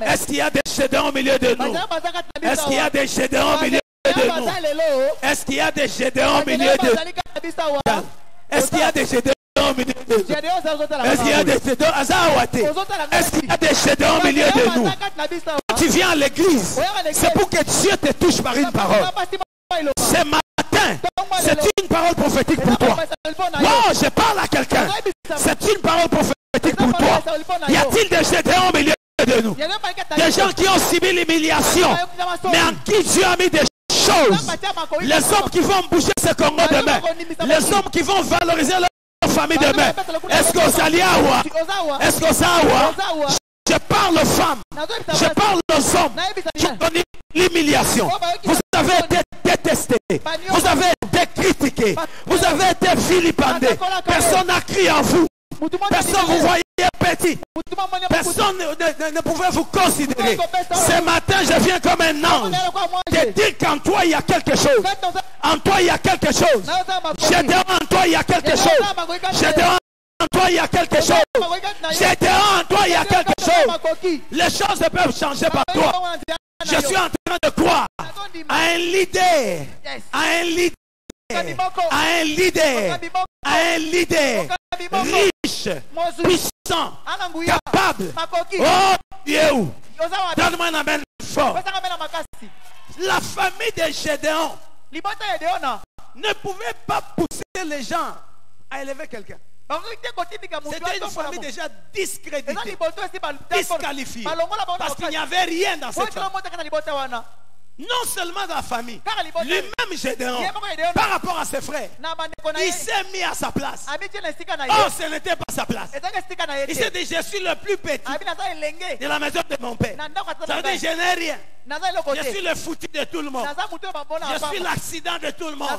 Est-ce qu'il y a des Gédéons au milieu de nous? Est-ce qu'il y a des Gédéons au milieu de nous? Est-ce qu'il y a des Gédéons au milieu de nous? Est-ce qu'il y a des Gédéons au milieu de nous? Est-ce qu'il y a des Gédéons? Est-ce qu'il y a des Gédéons au milieu de nous? Tu viens à l'église, c'est pour que Dieu te touche par une parole. Ce matin, c'est une parole prophétique pour toi. Oh, je parle à quelqu'un. C'est une parole prophétique pour toi. Y a-t-il des Gédéons au milieu de nous? Des gens qui ont subi l'humiliation, mais en qui Dieu a mis des choses. Les hommes qui vont bouger ce Congo demain. Les hommes qui vont valoriser leur famille demain. Est-ce que Osaliawa? Est-ce que Osawa? Je parle aux femmes, je parle aux hommes qui ont connu l'humiliation. Vous avez été détestés, vous avez été critiqués, vous avez été vilipendés. Personne n'a crié en vous, personne ne vous voyait petit, personne ne pouvait vous considérer. Ce matin, je viens comme un ange te dire qu'en toi il y a quelque chose. En toi il y a quelque chose. Gédéon, en toi il y a quelque chose. Gédéon, en toi il y a quelque chose. Gédéon, en toi il y a quelque chose. Les choses ne peuvent changer par toi. Je suis en train de croire à un leader, à un leader, à un leader, à un leader riche, puissant, capable. Oh Dieu, donne-moi un amen fort. La famille de Gédéon ne pouvait pas pousser les gens à élever quelqu'un. C'était une famille déjà discréditée, disqualifiée, parce qu'il n'y avait rien dans cette famille. Non seulement dans la famille, lui-même Gédéon, par rapport à ses frères, il s'est mis à sa place. Oh, ce n'était pas sa place. Il s'est dit, je suis le plus petit de la maison de mon père. Ça veut dire, je n'ai rien. Je suis le foutu de tout le monde. Je suis l'accident de tout le monde.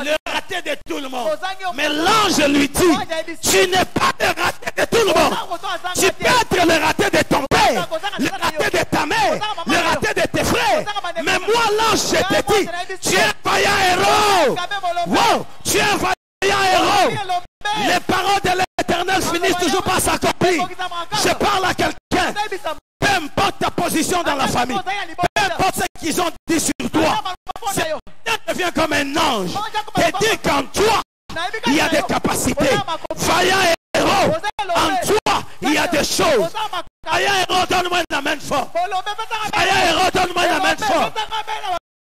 Le raté de tout le monde. Mais l'ange lui dit, tu n'es pas le raté de tout le monde. Tu peux être le raté de ton père, le raté de ta mère, le raté de tes frères. Mais moi, l'ange, je te dis, tu es un vaillant héros. Wow, tu es un vaillant héros. Les paroles de l'Éternel finissent toujours par s'accomplir. Je parle à quelqu'un. Peu importe ta position dans la famille, peu importe ce qu'ils ont dit sur toi, Seigneur devient comme un ange. Et dit qu'en toi, il y a des capacités. Vaillant héros, en toi, il y a des choses. Vaillant héros, donne-moi une amène fort. Vaillant héros, donne-moi une amène fort.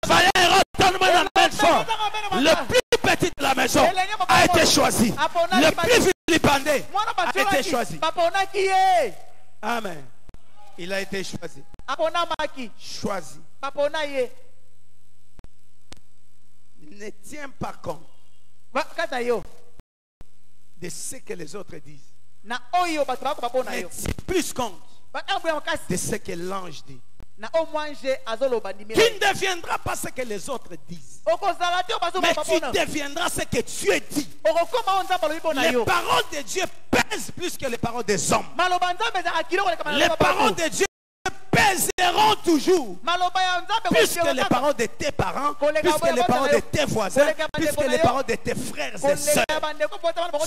Vaillant héros, donne-moi une amène fort. Le plus petit de la maison a été choisi. Le plus vilipendé a été choisi. Amen. Il a été choisi. Choisi. Ne tiens pas compte de ce que les autres disent. Mais tiens plus compte de ce que l'ange dit. Tu ne deviendras pas ce que les autres disent, mais tu deviendras ce que Dieu dit. Les paroles de Dieu pèsent plus que les paroles des hommes. Les paroles de Dieu pèseront toujours plus que les paroles de tes parents, plus que les paroles de tes voisins, plus que les paroles de tes frères et sœurs.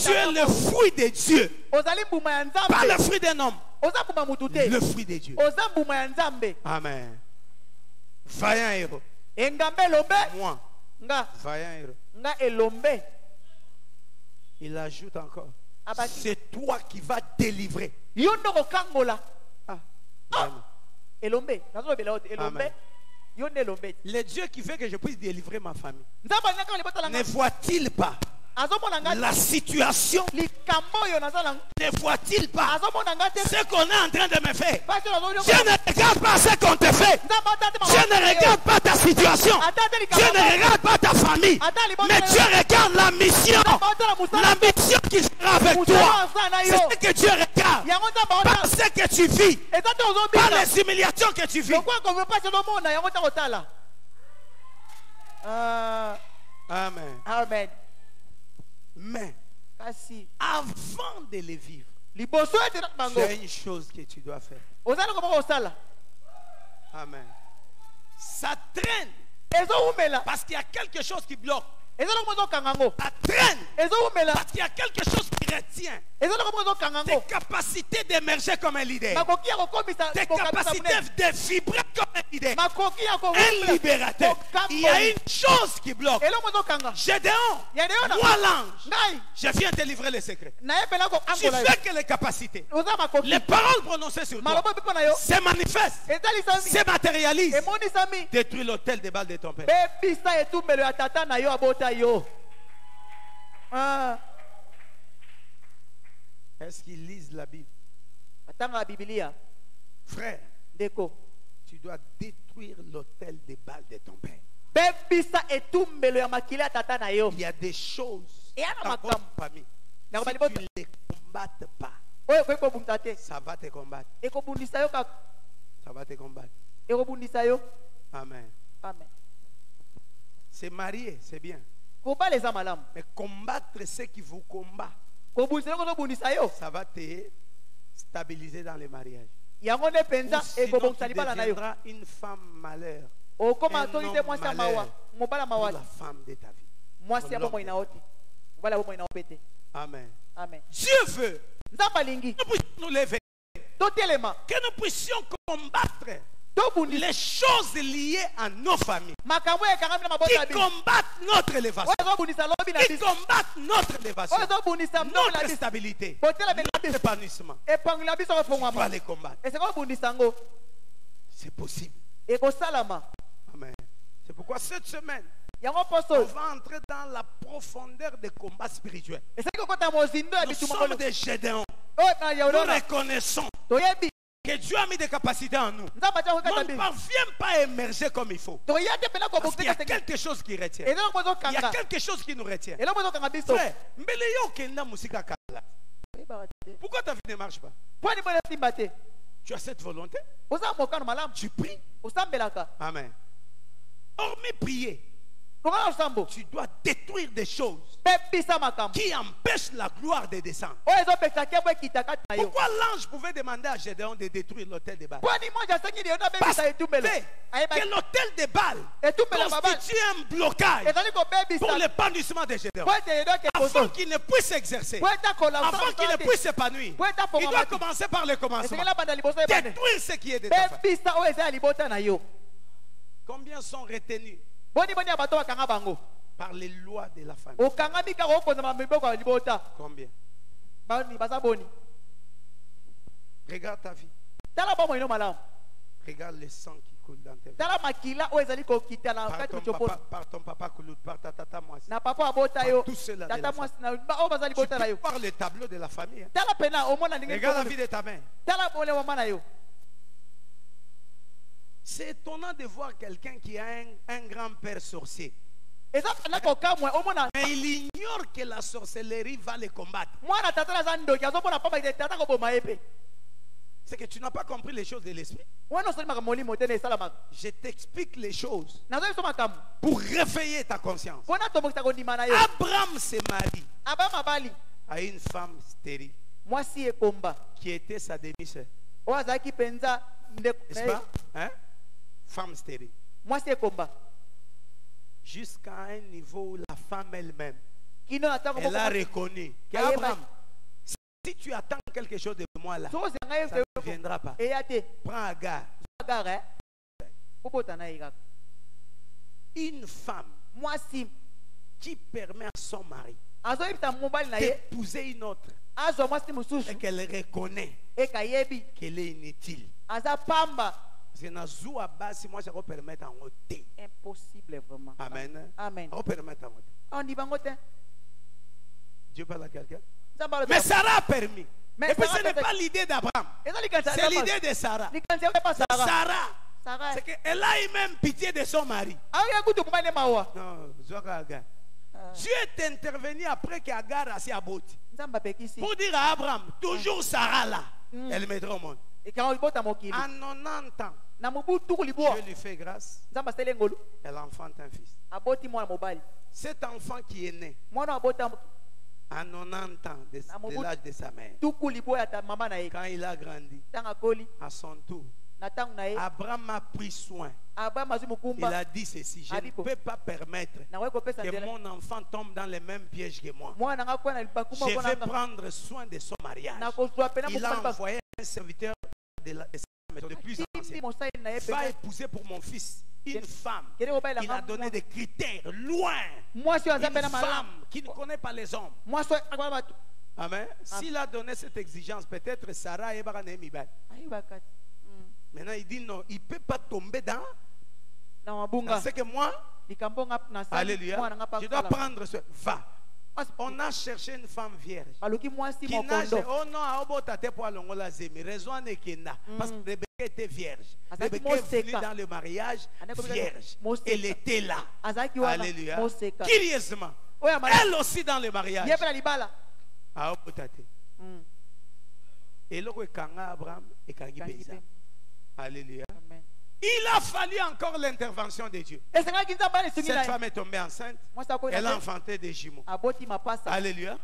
Tu es le fruit de Dieu, pas le fruit d'un homme, le fruit de Dieu. Amen. Vaillant héros. Moi, vaillant héros. Il ajoute encore, c'est toi qui vas délivrer. Amen. Le Dieu qui fait que je puisse délivrer ma famille ne voit-il pas la situation? Ne voit-il pas ce qu'on est en train de me faire? Dieu ne regarde pas ce qu'on te fait. Dieu ne regarde pas ta situation. Dieu ne regarde pas ta famille. Mais Dieu regarde la mission. La mission qui sera avec toi. C'est ce que Dieu regarde. Pas ce que tu vis. Pas les humiliations que tu vis. Amen. Amen. Mais avant de les vivre, il y a une chose que tu dois faire. Amen. Ça traîne parce qu'il y a quelque chose qui bloque. Ça traîne parce qu'il y a quelque chose qui retient tes capacités d'émerger comme un leader, tes capacités de vibrer comme un leader, un libérateur. Il y a une chose qui bloque. Gédéon, moi l'ange, je viens te livrer les secrets. Tu fais que les capacités, les paroles prononcées sur toi se manifestent, se matérialisent. Détruis l'autel des balles de ton père. Est-ce qu'ils lisent la Bible? Frère, tu dois détruire l'autel des balles de ton père. Il y a des choses dans votre famille. Si tu ne les combattes pas, ça va te combattre. Ça va te combattre. Amen. C'est marié, c'est bien. Mais combattre ceux qui vous combattent, ça va te stabiliser dans les mariages. Sinon, tu deviendras une femme malheur, un homme malheur pour la femme de ta vie. Amen. Dieu veut que nous puissions nous lever, que nous puissions combattre les choses liées à nos familles, qui combattent notre élévation, qui combattent notre élévation, notre stabilité, notre épanouissement. On va les combattre. C'est possible. Amen. C'est pourquoi cette semaine, on va entrer dans la profondeur des combats spirituels. Nous sommes des Gédéons. Nous reconnaissons que Dieu a mis des capacités en nous, on ne parvient pas à émerger comme il faut. Parce qu'il y a quelque chose qui retient. Il y a quelque chose qui nous retient. Frère, pourquoi ta vie ne marche pas? Tu as cette volonté. Tu pries. Amen. Hormis prier, tu dois détruire des choses qui empêchent la gloire de descendre. Pourquoi l'ange pouvait demander à Gédéon de détruire l'autel de Baal? Parce que l'autel de Baal constitue un blocage pour l'épanouissement de Gédéon. Afin qu'il ne puisse s'exercer, afin qu'il ne puisse s'épanouir, il doit commencer par le commencement. Détruire ce qui est de ta famille. Combien sont retenus par les lois de la famille? Combien? Regarde ta vie. Regarde le sang qui coule dans tes veines. Par ton papa Kouloud, par ta tata Moissi, par tous ceux-là de la famille. Tu peux voir le tableau de la famille. Regarde la vie de ta mère. C'est étonnant de voir quelqu'un qui a un grand-père sorcier. Mais il ignore que la sorcellerie va le combattre. C'est que tu n'as pas compris les choses de l'esprit. Je t'explique les choses pour réveiller ta conscience. Abraham se marie à une femme stérile qui était sa demi-sœur. N'est-ce pas? Hein? Femme stérile. Jusqu'à un niveau où la femme elle-même, elle a reconnu qu'Abraham, si tu attends quelque chose de moi là, ça ne viendra pas. Prends Agar. Une femme qui permet à son mari d'épouser une autre et qu'elle reconnaît qu'elle est inutile. Parce que dans la base, moi, je vais permettre en ôter. Impossible vraiment. Amen. Amen. On permettre en ôter. On dit Dieu parle à quelqu'un. Mais Sarah a permis. Et puis ce n'est pas l'idée d'Abraham. C'est l'idée de Sarah. Sarah, c'est qu'elle a eu même pitié de son mari. Non, Dieu est intervenu après qu'Agar a s'est abouti. Pour dire à Abraham, toujours Sarah là, elle mettra au monde. À 90 ans, Dieu lui fait grâce. Elle enfante un fils. Cet enfant qui est né à 90 ans de l'âge de sa mère, quand il a grandi, à son tour, Abraham a pris soin. Il a dit ceci: je ne peux pas permettre que mon enfant tombe dans les mêmes pièges que moi. Je vais prendre soin de son mariage. Il a envoyé un serviteur de plus ancien: va épouser pour mon fils une femme. Il a donné des critères loin. Une femme qui ne connaît pas les hommes. Amen. S'il a donné cette exigence, peut-être Sarah et Baranemiba. Maintenant il dit non, il ne peut pas tomber dans ce que moi. Alléluia. Je dois prendre ce. Va. On a cherché une femme vierge qui nage. Oh non, raison n'est qu'il n'a. Parce que Rebecca était vierge. Rebecca est venue dans le mariage vierge. Elle était là. Alléluia. Curieusement, elle aussi dans le mariage. Et là, Abraham et Kangi. Alléluia. Il a fallu encore l'intervention de Dieu. Cette femme est tombée enceinte. Elle a enfanté des jumeaux. Alléluia.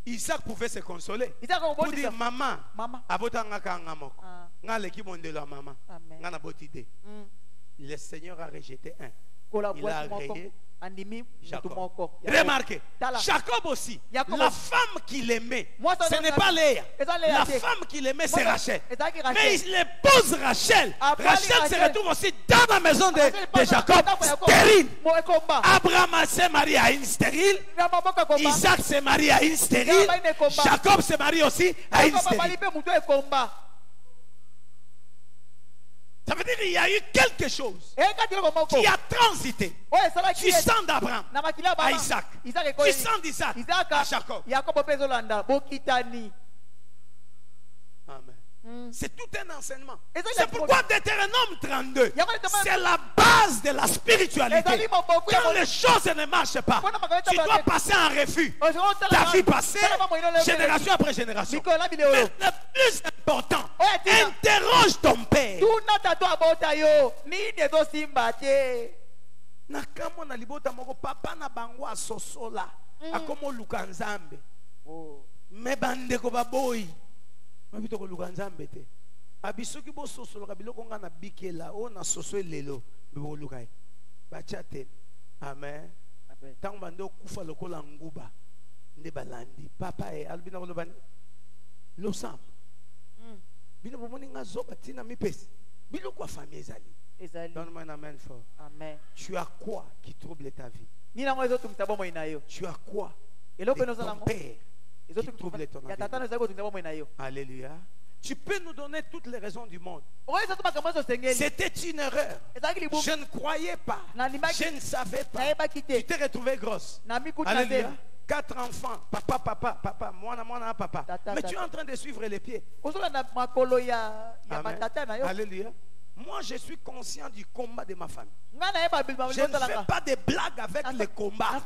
Isaac pouvait se consoler. Pour dire maman, le Seigneur a rejeté un. Il a rayé Jacob. Remarquez, Jacob aussi, la femme qu'il aimait, ce n'est pas Léa. La femme qu'il aimait, c'est Rachel. Mais il épouse Rachel. Rachel se retrouve aussi dans la maison de Jacob, stérile. Abraham s'est marié à une stérile. Isaac s'est marié à une stérile. Jacob s'est marié aussi à une stérile. Ça veut dire qu'il y a eu quelque chose qui a transité du sang d'Abraham à Isaac, du sang d'Isaac à Jacob. Amen. C'est tout un enseignement. C'est pourquoi Deutéronome 32, c'est la base de la spiritualité. Quand les choses ne marchent pas, tu dois passer en refus. Ta vie passée, génération après génération. Mais le plus important, interroge ton père. Nakamo na libota moko papa na bango asosola akomo luka nzambe. Me bandeko baboyi mabito ko luka nzambe te. Abisoki bo sosola kabiloko nga na bikela o na soso lelo bo luka. Bacha te. Amen. Tango bando kufa lokola nguba nde balandi papa e albina ko lobani lo sam. Bino bomoni nga zoba tina mipesi. Biloko famille ezali. Donne-moi un amen fort. Amen. Tu as quoi qui trouble ta vie? Tu as quoi? Et ton père qui trouble ton vie. Alléluia. Tu peux nous donner toutes les raisons du monde. C'était une erreur. Je ne croyais pas. Je ne savais pas. Tu t'es retrouvé grosse. Alléluia. 4 enfants. Papa. Moi, papa. Mais tu es en train de suivre les pieds. Amen. Alléluia. Moi, je suis conscient du combat de ma famille. Je ne fais pas de blagues avec les combats. Je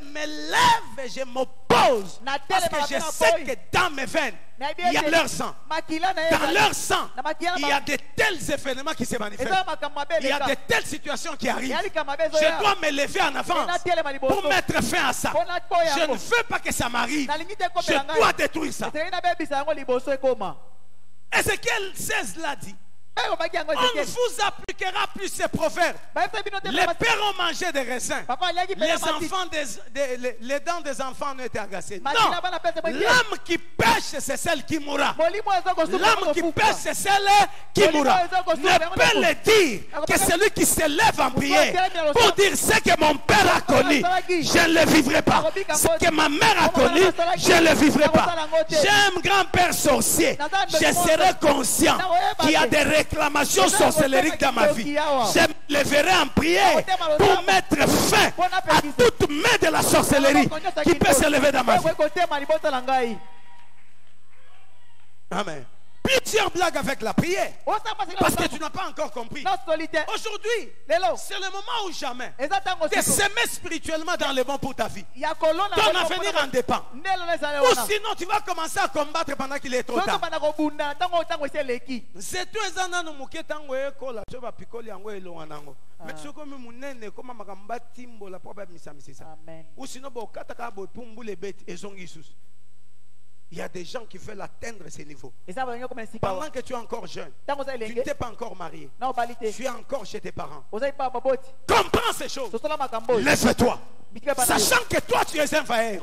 me lève et je m'oppose. Parce que je sais que dans mes veines, il y a leur sang. Dans leur sang, il y a de tels événements qui se manifestent. Il y a de telles situations qui arrivent. Je dois me lever en avance pour mettre fin à ça. Je ne veux pas que ça m'arrive. Je dois détruire ça. Ézéchiel 16 l'a dit. On ne vous appliquera plus ces proverbes. Les pères ont mangé des raisins. Les dents des enfants ont été agacées. Non, l'âme qui pêche, c'est celle qui mourra. L'âme qui pêche, c'est celle qui mourra. Ne peut le dire que celui qui se lève en prière pour dire ce que mon père a connu, je ne le vivrai pas. Ce que ma mère a connu, je ne le vivrai pas. J'ai un grand-père sorcier. Je serai conscient qu'il y a des réclamation sorcellerie dans ma vie. Je me leverai en prière pour mettre fin à toute main de la sorcellerie qui peut se lever dans ma vie. Amen. Plusieurs blagues avec la prière. Parce que tu n'as pas encore compris. Aujourd'hui, c'est le moment ou jamais de s'aimer spirituellement dans le bon pour ta vie. Ton avenir en dépend. Ou sinon, tu vas commencer à combattre pendant qu'il est trop tard. C'est tout ça dans nos tango ekola so ba pikoli yango elonganango. Mais ce comme munene comme makamba timbo la propre misamisisa. Ou sinon ba okataka bo pumbule bête ezongi sus. Il y a des gens qui veulent atteindre ces niveaux. Pendant que tu es encore jeune, tu ne t'es pas encore marié, tu es encore chez tes parents. Comprends ces choses. Lève-toi. Sachant que toi tu es un vailleur.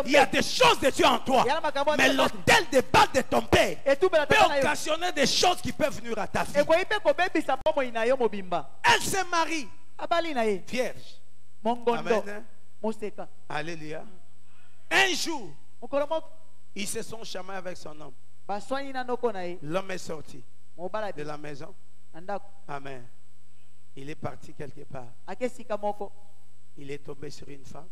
Il y a des choses de Dieu en toi. Mais l'autel de balle de ton père peut occasionner des choses qui peuvent venir à ta vie. Elle se marie vierge. Amen. Alléluia. Un jour, ils se sont chamaillés avec son homme. L'homme est sorti de la maison. Amen. Il est parti quelque part. Il est tombé sur une femme.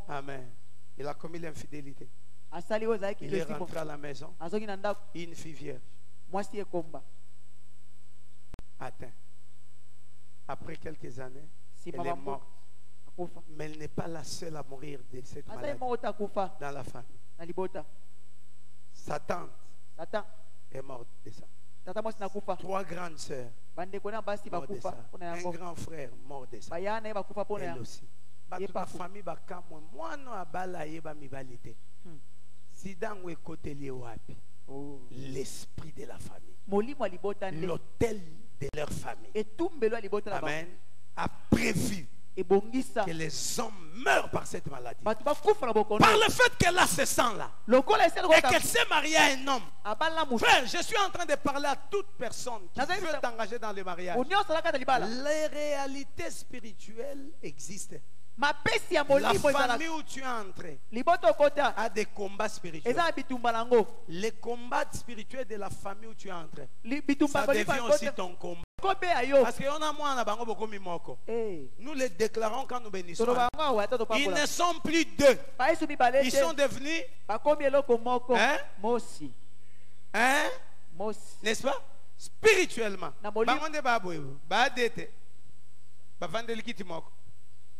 Amen. Il a commis l'infidélité. Il est rentré à la maison. Une fille vierge. Atteint. Après quelques années, elle est morte. Mais elle n'est pas la seule à mourir de cette maladie dans la famille. Sa tante est morte de ça. 3 grandes sœurs mortes de ça. Un grand frère mort de ça. Elle aussi. La famille moi non abala yeba mibalite. Si dans we côté lié wapi. L'esprit de la famille. L'autel de leur famille. Amen. A prévu que les hommes meurent par cette maladie. Par le fait qu'elle a ce sang-là et qu'elle s'est mariée à un homme. Frère, je suis en train de parler à toute personne qui veut t'engager dans le mariage. Les réalités spirituelles existent. La famille où tu es entré a des combats spirituels. Les combats spirituels de la famille où tu es entré, ça devient aussi ton combat. Parce qu'on a moins beaucoup mimoko. Nous les déclarons quand nous bénissons. Ils ne sont plus 2. Ils sont devenus Hein? Mosi. N'est-ce pas? Spirituellement. Na molimo. Bangonde baboye. Ba dete. Ba vandeli kiti moko.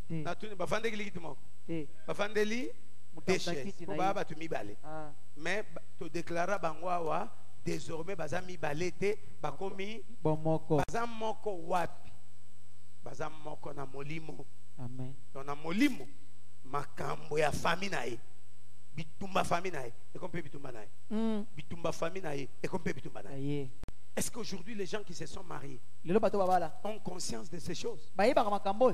Te. Na tuni ba vandeli kiti moko. Te. Ba vandeli Mutamta déchets. kiti na Ba ye. ba tu mibale. Ah. Mais to déclara bangwawa désormais baza mibale te bakomi Bomoko. baza moko wapi. Baza moko na molimo. Amen. Na molimo makambo ya famille na ye. Bitumba famille na ye. Et comme peut bitumba na ye. Bitumba famille na ye. Et comme peut bitumba na ye. Aye. Est-ce qu'aujourd'hui les gens qui se sont mariés Lelo bato babala. ont conscience de ces choses? Bayeba makambo.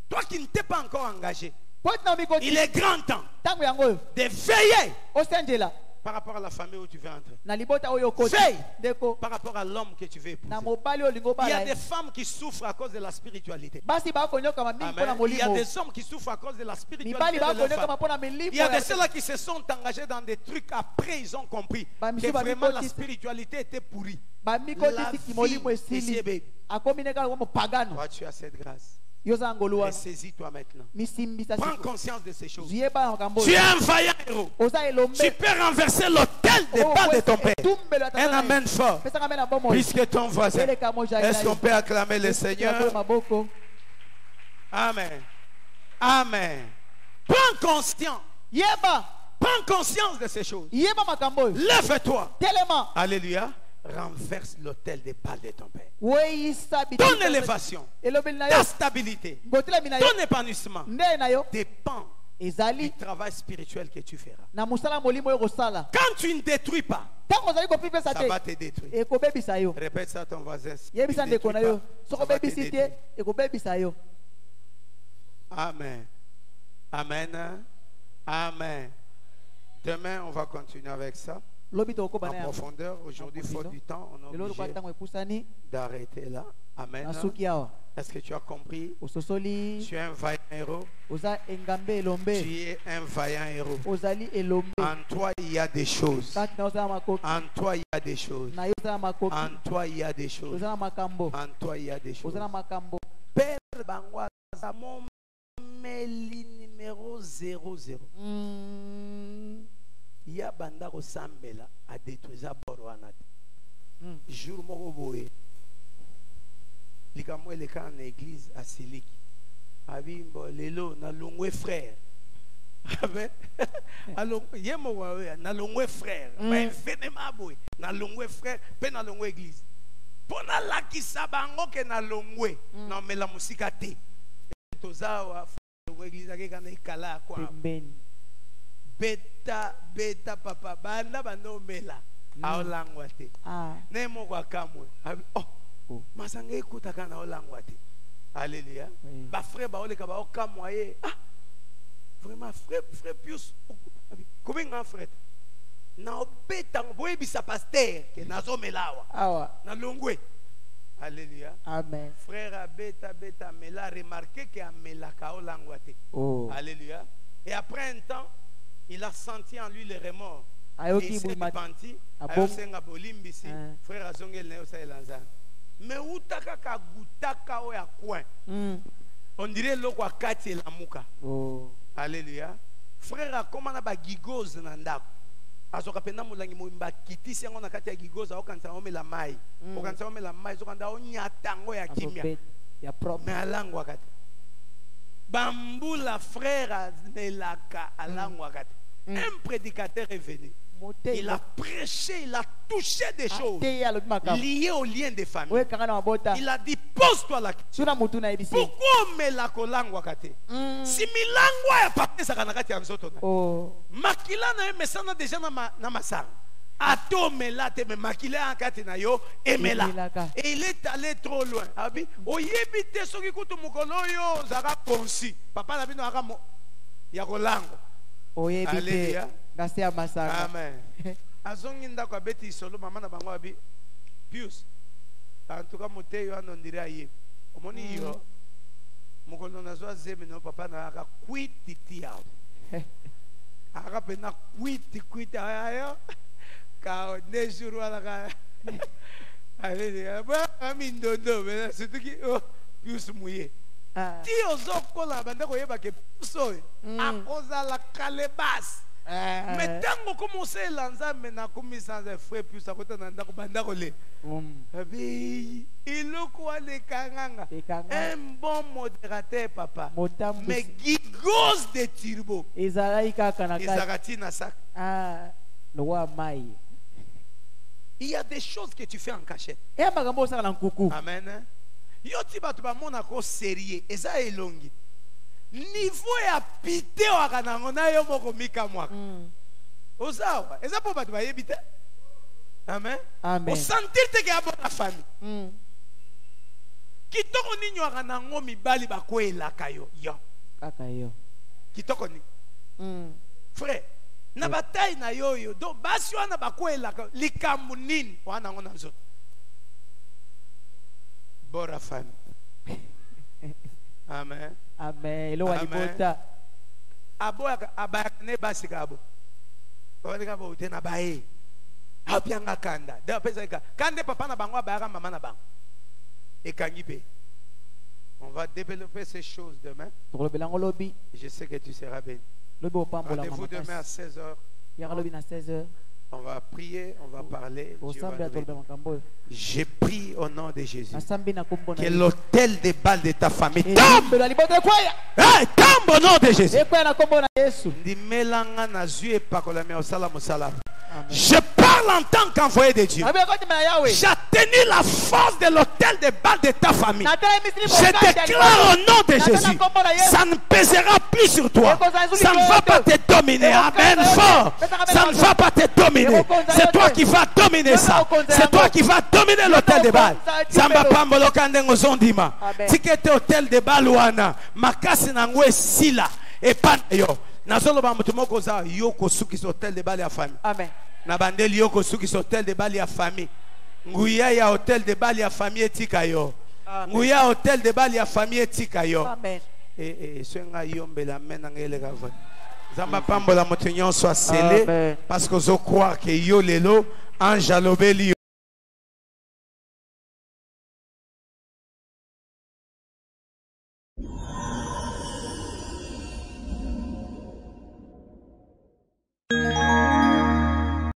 Toi qui ne t'es pas encore engagé, Pote na mikoti. il est grand temps Tango yango. de veiller Osenjela. par rapport à la famille où tu veux entrer. Na libota oyo koti. Veille Deko. par rapport à l'homme que tu veux épouser. Na mobali olingo Il y a bala. des femmes qui souffrent à cause de la spiritualité. Basi ba konyoka ma mingi Amen. pona Il y a molimo. des hommes qui souffrent à cause de la spiritualité Mibali ba de leur konyoka ma femme. pona milimo. Il y a de ceux-là qui se sont engagés dans des trucs. Après, ils ont compris que vraiment la spiritualité était pourrie. Ba mikoti La siki molimo vie esili. est si Akomineka wo pagano. Toi, tu as cette grâce. Yoza ngoluwa. Saisis-toi maintenant. Misimbisa Prends siko. conscience de ces choses. Zuyeba makambo. Tu es un vaillant héros. Oza elombe. Tu peux renverser l'autel des pas de ton père. Un amen fort. Pesaka mena bomo. Puisque ton voisin. Eleka moja ila. Est-ce qu'on peut acclamer le Seigneur? Maboko. Amen. Amen. Prends conscience. Yeba. Prends conscience de ces choses. Yeba makambo. Lève-toi. Telema. Alléluia. Renverse l'autel des balles de ton père. Wei sabi. Ton élévation, Elobeli na ta yo. stabilité, Ngotela mina yo. ton épanouissement Nde na yo. dépend du Ezali. travail spirituel que tu feras. Na musala molimo yo kosala. Quand tu ne détruis pas, Tango ozali kopipesa ça va te. te détruire. Ekobebisa yo. Répète ça à ton voisin. Si tu Yebisa ne ndeko détruis na yo. pas, Soko ça va te bebisi te. détruire. Ekobebisa yo. Amen. Amen. Amen. Demain, on va continuer avec ça. Lobi to En okobana ya. profondeur. Aujourd'hui, faute du temps, on est Lelo kwa obligé tango epusani. d'arrêter là. Amen. Nasuki awa. Est-ce que tu as compris? Ososoli. Tu es un vaillant héros. Oza engambe elombe. Tu es un vaillant héros. Ozali elombe. En toi, il y a des choses. Kati na ozala makoki. En toi, il y a des choses. Na yo ozala makoki. En toi, il y a des choses. Ozala makambo. En toi, il y a des choses. Ozala makambo. Père Bangwa, mon meli numéro 00. Il y a Bandaro Sambela à détruire Borwanat. Jour moko boye. Likamwe le kan en église à Siliki. Abimbo lelo na longwe frère. Amen. Alors, yemo wawe na longwe frère. Ba envenema boye. Na longwe frère, pe na longwe église. Pona la kisabango ke na longwe. Na mela musika te. Tozawa longwe église ke kana ikala kwa. Pembeni. Beta papa banda bando mela. Aolangwa te. Ah. Nemo kwa kamwe. Oh. Masanga ekuta kana olangwa te. Alléluia. Ba frère ba oleka ba okamwa ye. Ah. Vraiment frère Pius. Combien grand frère? Na obeta boye bisa pasteur ke nazo melawa. Awa. Na longwe. Alléluia. Amen. Frère beta mela remarqué que amela ka olangwa te. Oh. Alléluia. Et après un temps, il a senti en lui le remords. Ayoki Il s'est bouimati. repenti. Abom. Ayosenga bolimbisi. Frère Azongel ne osa elanza. Mais utaka ka gutaka o ya coin. On dirait loko akati la muka. Oh. Alléluia. Frère akoma na ba gigose na ndako. Azoka penda mulangi muimba kitisi yango na kati ya gigose okanza omela mai. Okanza omela mai zokanda onyatango ya kimia. Ya propre. Mais alangwa kati. Bambula frère Nelaka alangwa kati. Un prédicateur est venu. Il a prêché, il a touché des choses liées au lien des familles. Il a dit, pose-toi la question. Pourquoi me la kolangwa kate? Si milangwa ya pape sakanakati ya nzoto na. Makila na mesana déjà na masang. Ato melate me makila akati na yo emela. Et il est allé trop loin. Abi, oyebite soki kutu mukolo yo zaka ponsi. Papa na bino aka mo ya kolangwa. Alléluia. Amen. Azongi ndako abeti solo mama na bango abi Pius. En tout cas moté yo anondire aye. Omoni yo. Mukolo na zo zeme no papa na aka kwiti tia. Aka pena kwiti ayo. Ka ne jour wala ka. Alléluia. Ba ami ndondo mais surtout ki oh Pius mouillé. Ti ozo kola banda ko yeba ke Pius oy. Akoza la kalebas. Mais tant qu'on commence à lancer, maintenant, comme sans frère, puis ça côté dans banda rolé. Il le quoi les kanganga. Un bon modérateur, papa. Mais gigos de turbo. Ezarati na sac. Il y a des choses que tu fais en cachette. Amen. Yo ti batu ba mona ko sérieux. Eza elongi. Niveau ya pité wa kanango na yo moko mika mwaka. Ozawa. Eza po batu ba yebite. Amen. Amen. O sentir te ke abo la famille. Kitoko ni nyo kanango mibali ba ko elaka yo. Yo. Akayo. Kitoko ni. Frère. Na bataille na yoyo do basi wana bakwela likambu nini wana ngona nzoto bora fami. Amen. Amen. Elo walibota abo abakane basi kabo wali kabo utena bae apianga kanda de pesa kande papa na bango abaka mama na bango ekangipe. On va développer ces choses demain. Je sais que tu seras béni. Rendez-vous demain à 16h. On va prier, on va parler. J'ai prié au nom de Jésus que l'autel des balles de ta famille tombe. Tombe au nom de Jésus. Je parle en tant qu'envoyé de Dieu. J'atténue la force de l'autel des balles de ta famille. Je déclare au nom de Jésus, ça ne pèsera plus sur toi. Ça ne va pas te dominer. Amen. Fort. Ça ne va pas te dominer. C'est toi qui vas dominer ça. C'est toi qui vas dominer l'autel des balles. Zamba pambolo kandengo zondima. Tikete hôtel de Balouana. Makasi nangwe sila. Et pan yo. Nazoloba mutumoko za yoko suki hôtel de Bali à famille. Amen. Na bandeli yoko suki hôtel de Bali à famille. Nguya ya hôtel de Bali à famille etika yo. Nguya hôtel de Bali à famille etika yo. Amen. Et senga yombe la mena ngele gava. Zamba pambola mutunyon soit scellé parce que je crois que yo lelo ange alobeli